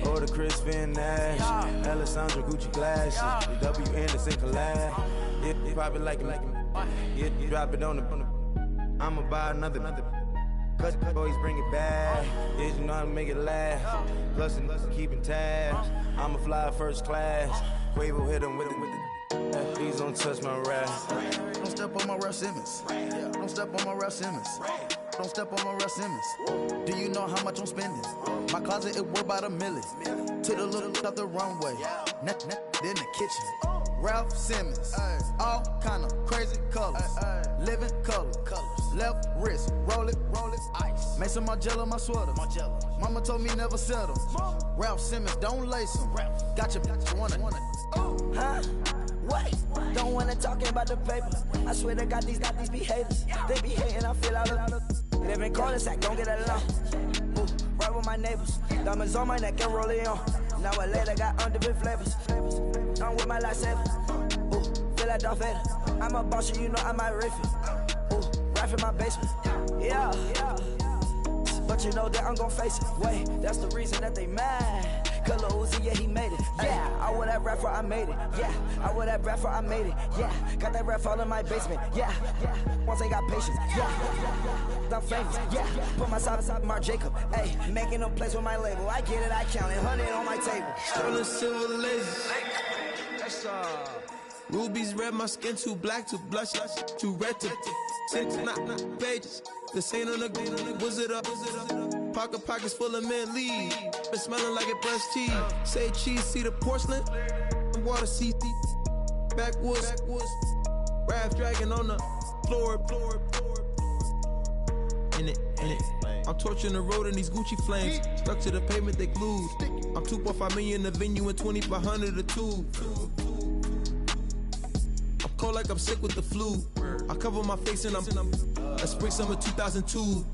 or the Chris Van Nash, Alessandra Gucci glasses, the W Anderson collab. Yeah, you pop it like it, yeah, you drop it on the. I'ma buy another. Cut the boys, bring it back. Yeah, you know how to make it last. Plus and keeping tabs. I'ma fly first class. Quavo hit him with it. Please don't touch my rap. Don't step on my Ralph Simmons. Don't step on my Ralph Simmons. Don't step on my Ralph Simmons. Do you know how much I'm spending? My closet, it worth about $1 million. To the little up the runway. Then the kitchen. Ralph Simmons. All kind of crazy colors. Living colors. Left wrist, roll it, ice. Mason Margiela, my sweater. Mama told me never settle. Ralph Simmons, don't lace him. Got your wanna. Huh? What? Don't wanna talk about the paper. I swear to God, these be haters. They be hating, I feel out of. They been calling, sack, don't get along. Ooh, right with my neighbors. Diamonds on my neck and roll it on. Now I later got underbit flavors. I'm with my lifesaver. Ooh, feel like Darth Vader. I'm a boss, you know I might riff it. Ooh, right in my basement. Yeah. But you know that I'm gon' face it. Wait, that's the reason that they mad. Color Uzi, yeah, he made it. Yeah, I wear that rapper, I made it. Yeah, I wear that rapper, I made it. Yeah, got that rap all in my basement. Yeah, once I got patience. Yeah, I'm famous. Yeah, put myself inside Marc Jacob. Hey, making them plays with my label. I get it, I count it. 100 on my table. Sterling silver laser. That's rubies red, my skin too black to blush, too red to six, not pages. This ain't on the wizard up. Pockets full of mint leaves. Been smelling like it brushed teeth. Say cheese, see the porcelain. Water, see backwoods. Raft dragging on the floor. In it. I'm torching the road in these Gucci flames. Stuck to the pavement, they glued. I'm 2.5 million the venue and 2,500 a two. cold like I'm sick with the flu. I cover my face and I'm spring summer 2002.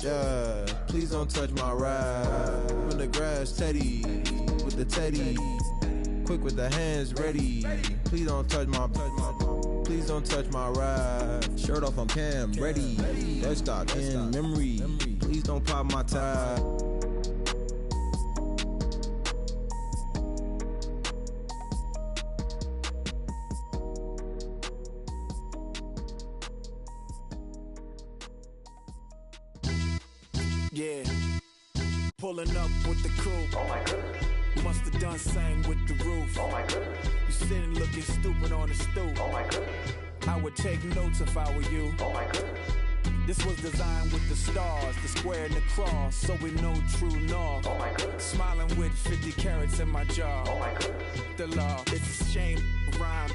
Yeah, please don't touch my ride. In the grass, Teddy, with the Teddy. Quick with the hands ready. Please don't touch my ride. Shirt off, I'm Cam, ready. That's stock in memory. Please don't pop my tie. Yeah, pulling up with the coupe. Oh my goodness. Must have done same with the roof. Oh my goodness. You sitting looking stupid on the stoop. Oh my goodness. I would take notes if I were you. Oh my goodness. This was designed with the stars, the square and the cross, so we know true north. Oh my goodness. Smiling with 50 carats in my jaw. Oh my goodness. The law, it's a shame, rhyme.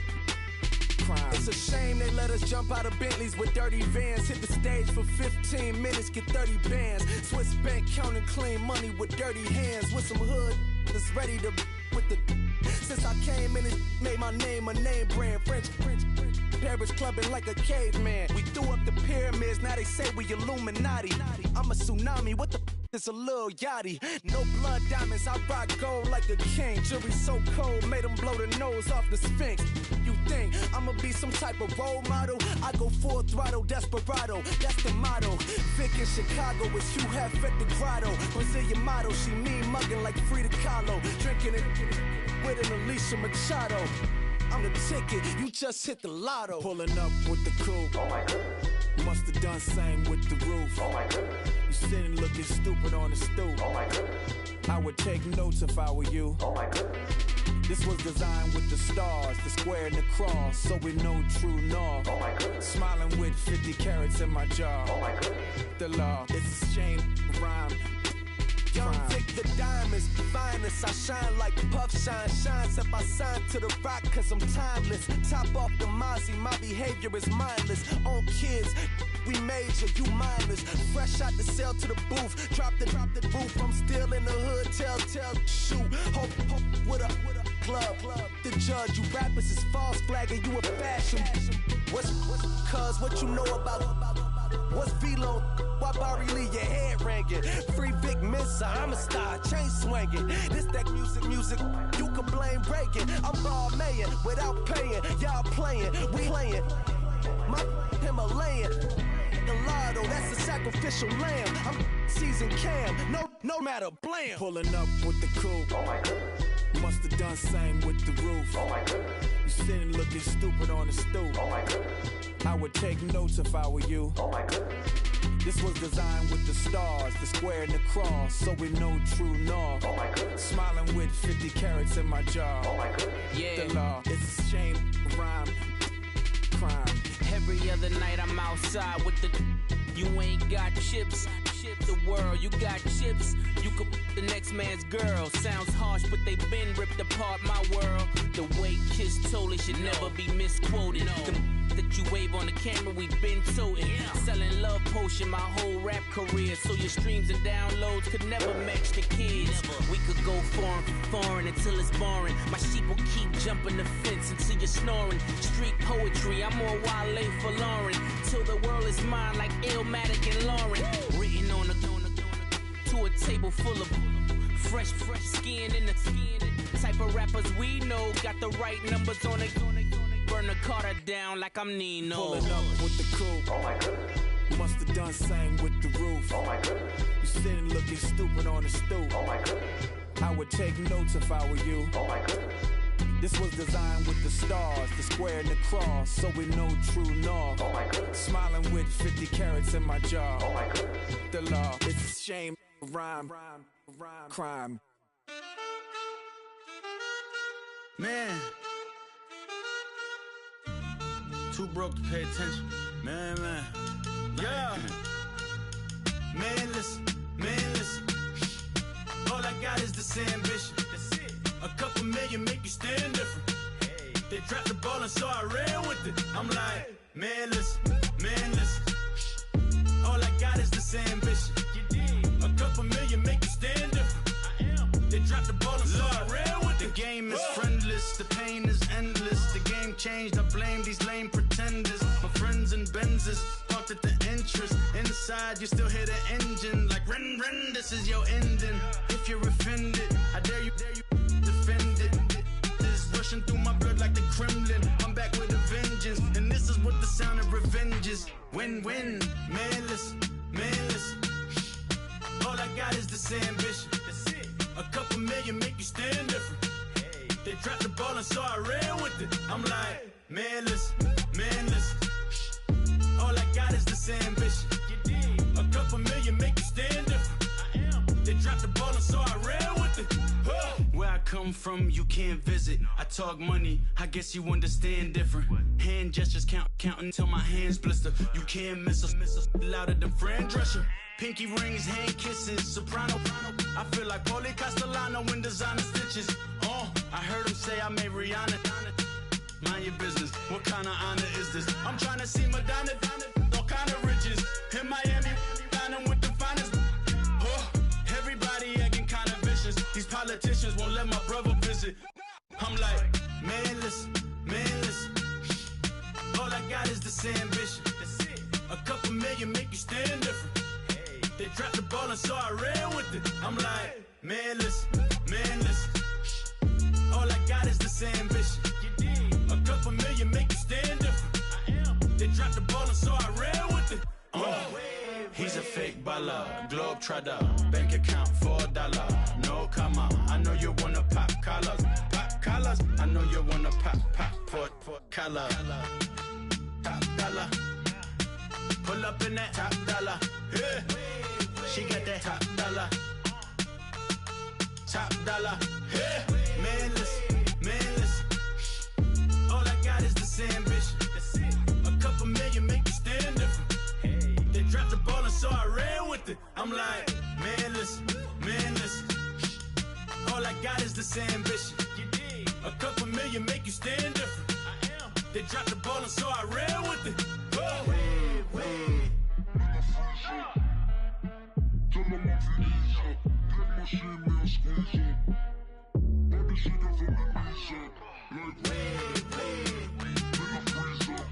Crime. It's a shame they let us jump out of Bentleys with dirty vans. Hit the stage for 15 minutes, get 30 bands. Swiss bank counting clean money with dirty hands. With some hood that's ready to with the. Since I came in, it made my name a name brand. French. Paris clubbing like a caveman. We threw up the pyramids, now they say we Illuminati. I'm a tsunami, what the is a little yachty. No blood diamonds, I rock gold like a king. Jury so cold, made them blow the nose off the Sphinx. You think I'ma be some type of role model? I go full throttle, desperado, that's the motto. Vic in Chicago is Hugh Hef at the grotto. Brazilian model, she mean mugging like Frida Kahlo. Drinking it with an Alicia Machado. I'm the ticket, you just hit the lotto. Pulling up with the coupe. Oh my goodness. Must have done same with the roof. Oh my goodness. You sitting looking stupid on the stoop. Oh my goodness. I would take notes if I were you. Oh my goodness. This was designed with the stars, the square and the cross, so we know true north. Oh my goodness. Smiling with 50 carats in my jaw. Oh my goodness. The law, it's a shame, rhyme. Young Vic, the diamonds, finest. I shine like Puff Shine shines if I sign to the rock, cause I'm timeless. Top off the Mozzie, my behavior is mindless. On kids, we major, you mindless. Fresh out the cell to the booth, drop the roof. I'm still in the hood, tell, shoot. Hope with a club. The judge, you rappers is false flagging, you a fashion. What's cuz, what you know about? What's Velo? Why Barry Lee, your head ringing? Free Vic Mensa, I'm a star, chain swinging. This that music, you can blame Reagan. I'm Balmain without paying, y'all playing, we playing. My Himalayan, Gallardo, that's a sacrificial lamb. I'm seasoned Cam, no matter, blam. Pulling up with the coupe. Oh my goodness. Must have done same with the roof. Oh my goodness. You sitting looking stupid on the stoop. Oh my goodness. I would take notes if I were you. Oh my goodness. This was designed with the stars, the square and the cross, so we know true north. Oh my goodness. Smiling with 50 carats in my jaw. Oh my goodness. Yeah. The law, it's a shame, rhyme, crime. Every other night I'm outside with the. You ain't got chips. The world, you got chips. You could the next man's girl. Sounds harsh, but they been ripped apart my world. The way Kiss told it should never be misquoted. The that you wave on the camera, we been toting. Selling love potion my whole rap career. So your streams and downloads could never match the kids. We could go foreign until it's boring. My sheep will keep jumping the fence until you're snoring. Street poetry, I'm more Wale for Lauren. Till the world is mine like Illmatic and Lauren. Written on a to a table full of fresh skin in the type of rappers we know. Got the right numbers on it. Burn the Carter down like I'm Nino. Pulling up with the coupe. Oh my goodness. Must have done same with the roof. Oh my goodness. You sitting looking stupid on the stoop. Oh my goodness. I would take notes if I were you. Oh my goodness. This was designed with the stars, the square and the cross, so we know true north. Oh my goodness. Smiling with 50 carats in my jaw. Oh my goodness. The law, it's a shame, rhyme, crime. Man, too broke to pay attention. Man. Yeah. Man, listen. All I got is this ambition. A couple million make you stand different. They dropped the ball and so I ran with it. I'm like, man, listen. All I got is this ambition. A couple million make you stand different. They dropped the ball and so I ran with it. The game is friendless, the pain is endless. The game changed, I blame these lame pretenders. My friends and Benzes, parked at the entrance. Inside, you still hear the engine. Like, rin, rin, this is your ending. If you're offended, I dare you, defend it. This is rushing through my blood like the Kremlin. I'm back with a vengeance, and this is what the sound of revenge is. Win-win, manless. All I got is this ambition. A couple million make you stand different. They dropped the ball and so I ran with it. I'm like, manless. All I got is this ambition. A couple million make you stand different. They dropped the ball and so I ran with it. Where I come from, you can't visit. I talk money, I guess you understand different. Hand gestures counting till my hands blister. You can't miss us, louder than Fran Drescher. Pinky rings, hand kisses, soprano. I feel like Paulie Castellano in designer stitches. I heard him say I made Rihanna. Mind your business, what kind of honor is this? I'm trying to see Madonna, all kind of riches. In Miami, dining with the finest. Everybody acting kind of vicious. These politicians won't let my brother visit. I'm like, manless. All I got is this ambition. A couple million make you stand different. They dropped the ball and so I ran with it. I'm like, manless. All I got is this ambition. A couple million make you stand different. They dropped the ball and so I ran with it. He's a fake baller, globe trotter, bank account $4. No comma, I know you wanna pop collars. I know you wanna pop collar. Top dollar, pull up in that top dollar. Yeah. She got that top dollar. Yeah. Manless. All I got is this ambition. A couple million make you stand different. They dropped the ball and so I ran with it. I'm like, manless. All I got is this ambition. A couple million make you stand different. They dropped the ball and so I ran with it. Tell them I'm Felicia, get my shit, man, squeeze up. All the shit from the knees up. Like, make a freeze up.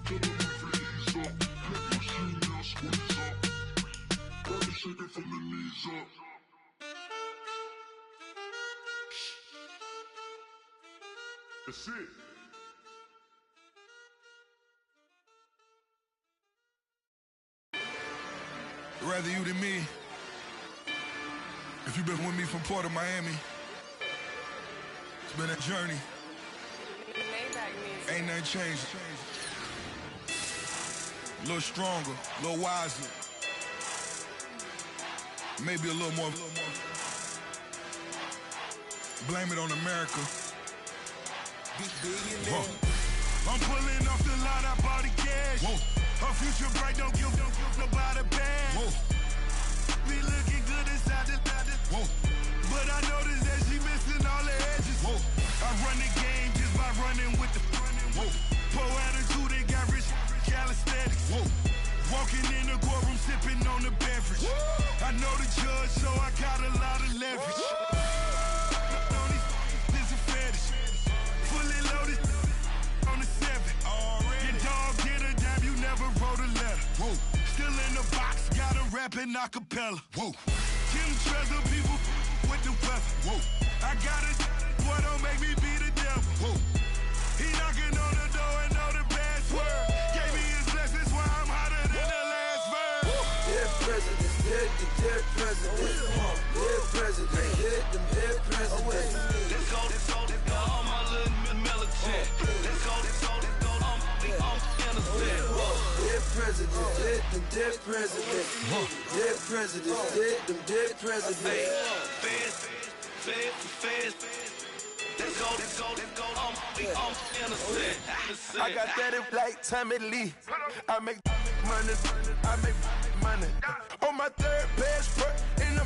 Tell them I'm Felicia, get my shit, man, squeeze up. All the shit from the knees up. That's it. Rather you than me. If you've been with me from Port of Miami, it's been a journey. Ain't nothing changed. A little stronger, a little wiser. Maybe a little more. Blame it on America. I'm pulling off the lot, I bought the cash. Whoa. Her future bright, don't give nobody bad. Whoa. Be looking good inside the whoa. But I noticed that she missing all the edges. Whoa. I run the game just by running with the whoa. Poor attitude, they got rich calisthenics. Whoa. Walking in the courtroom, sipping on the beverage. Whoa. I know the judge, so I got a lot of leverage. Whoa. This a fetish. Fully loaded on the 7. Your dog get a dime, you never wrote a letter. Whoa. Still in the box, got a rapping acapella. Whoa. Kim Treasure, people with the weather. Whoa. I got it, boy, don't make me be the devil. Whoa. He knocking on the door and know the password. Gave me his blessings while I'm hotter than the last verse. Dear president, dear president, dear president, dear president. Let's go, all my little militant. Let's go, I'm innocent. Dear president, dear president, dear president, dear president. Fast. Let's go, I'm innocent. I got that in like Tommy Lee. I make money. On my third passport, and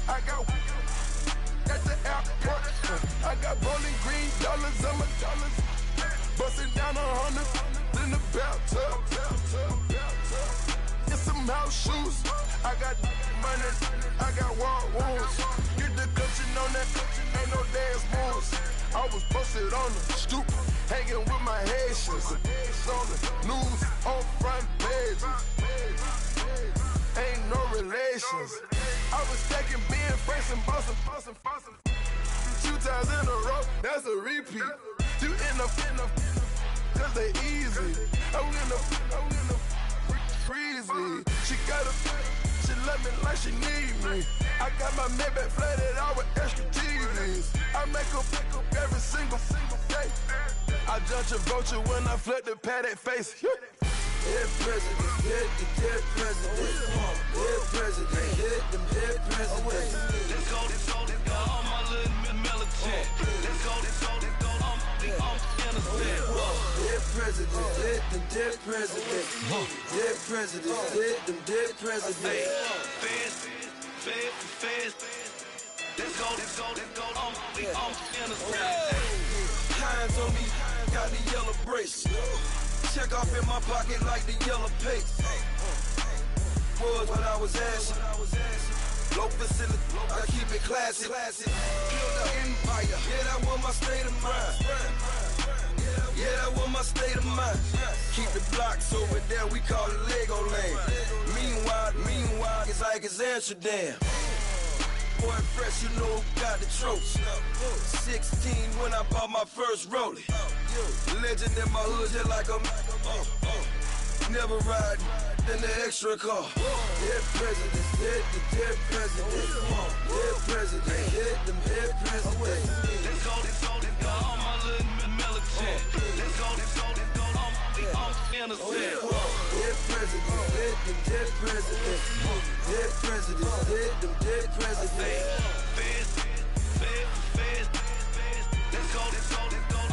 I got at the airport. I got rolling green dollars on my dollars. Busting down 100 in the bathtub. Get some house shoes. I got money. I got war wounds. Get the coaching on that. Ain't no dance moves. I was Posted on the stoop, hanging with my Haitians. On the news, on front pages. Ain't no relations. I was stacking being fresh and bustin'. 2 times in a row, that's a repeat. You end up, cause they easy. I'm in the freezy. She love me like she need me. I got my Maybach flooded out with extra TVs. I make her pick up every single day. I judge a vulture when I flip the paddock face. Dead president, hit the dead president. Dead president, hit them dead presidents. Let's go, all my little militant. Let's go, I'm innocent. Dead president, hit them dead presidents. Dead president, hit them dead presidents. Fast. Let's go, I'm innocent. Hands on me, got the yellow brace. Check off in my pocket like the yellow paste. Was when I was asking. Low facility, I keep it classy. Build an empire, yeah, that was my state of mind. Yeah, that was my state of mind. Keep the blocks over there, we call it Lego land. Meanwhile, it's like it's Amsterdam. Boy, fresh, you know who got the tropes. 16 when I bought my first rollie. Legend in my hood, just like a never ride in the extra car. Dead presidents, dead presidents. Dead president, hit them dead presidents. Let's go, all my little militant. Let's go, I'm innocent. Dead presidents, hit them dead presidents. Dead presidents, hit them dead presidents. Fast. Let's go,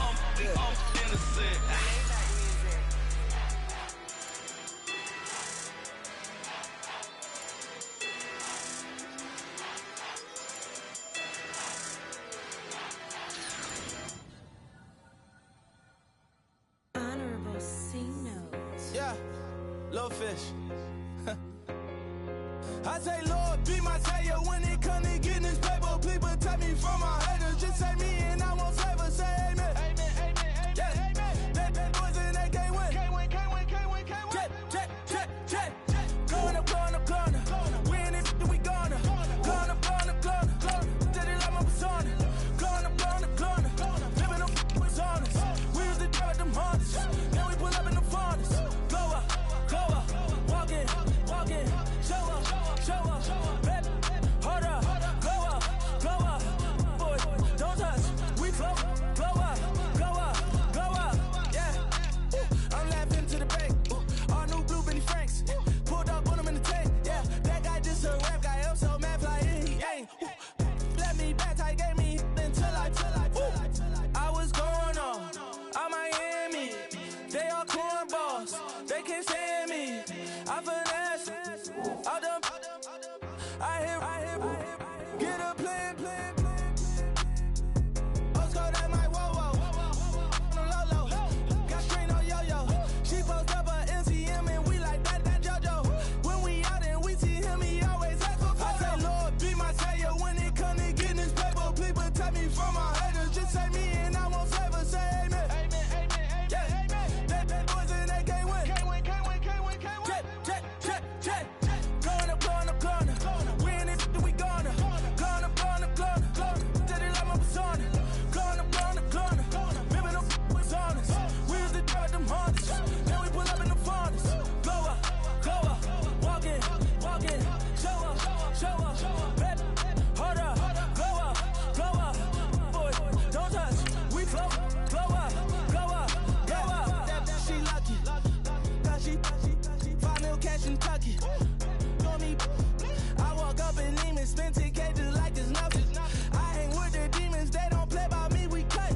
I'm innocent. Honorable C notes. Yeah, little fish. I say, Lord, be my savior when it comes to getting this paper. Please protect me from my haters. Just say me and I won't save us. Say amen. Yeah. That boys in that game win. Jet. Going up. We in it, we gonna. Going up. Did it like my persona. Going up. Living up was honest. We used to drive them Hondas. Then we pull up in the furnace. Go up. Walk in. Show up. Baby, hold up. Go up. Boy, don't touch. We flow. Blow up. Yeah. I'm laughing to the bank. All new blue Benny Franks. Pulled up on him in the tank. Yeah. That guy just a rap guy. I'm so mad fly in. He ain't. Let me back. I gave me until I was going on. I'm Miami. They all cornballs. They can't stand me. I finesse. All them. I hear. Get a plan. Let's go that my whoa. No low. Got screen on yo. She post up her MCM and we like that JoJo. When we out and we see him, he always ask for photo. I say, Lord, be my savior when it come to getting this paper. Please protect me from my haters. Just say me and I won't save us. Say amen. Yeah. That boys in that game win. Jet. Going up. We in it, we gonna. Going up. Did it like my persona. Going up. Living up was honest. We used to drive them Hondas. Then we pull up in the furnace. Go up. Walk in. Show up. Baby, hold up. Go up. Boy, don't touch. We flow. Blow up. She lucky. Cause she 5 mil cash in Kentucky. I walk up in demons, spend 10K just like there's nothing. I hang with the demons, they don't play by me, we cut.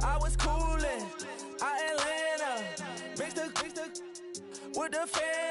I was coolin', Atlanta, mixed with the fan.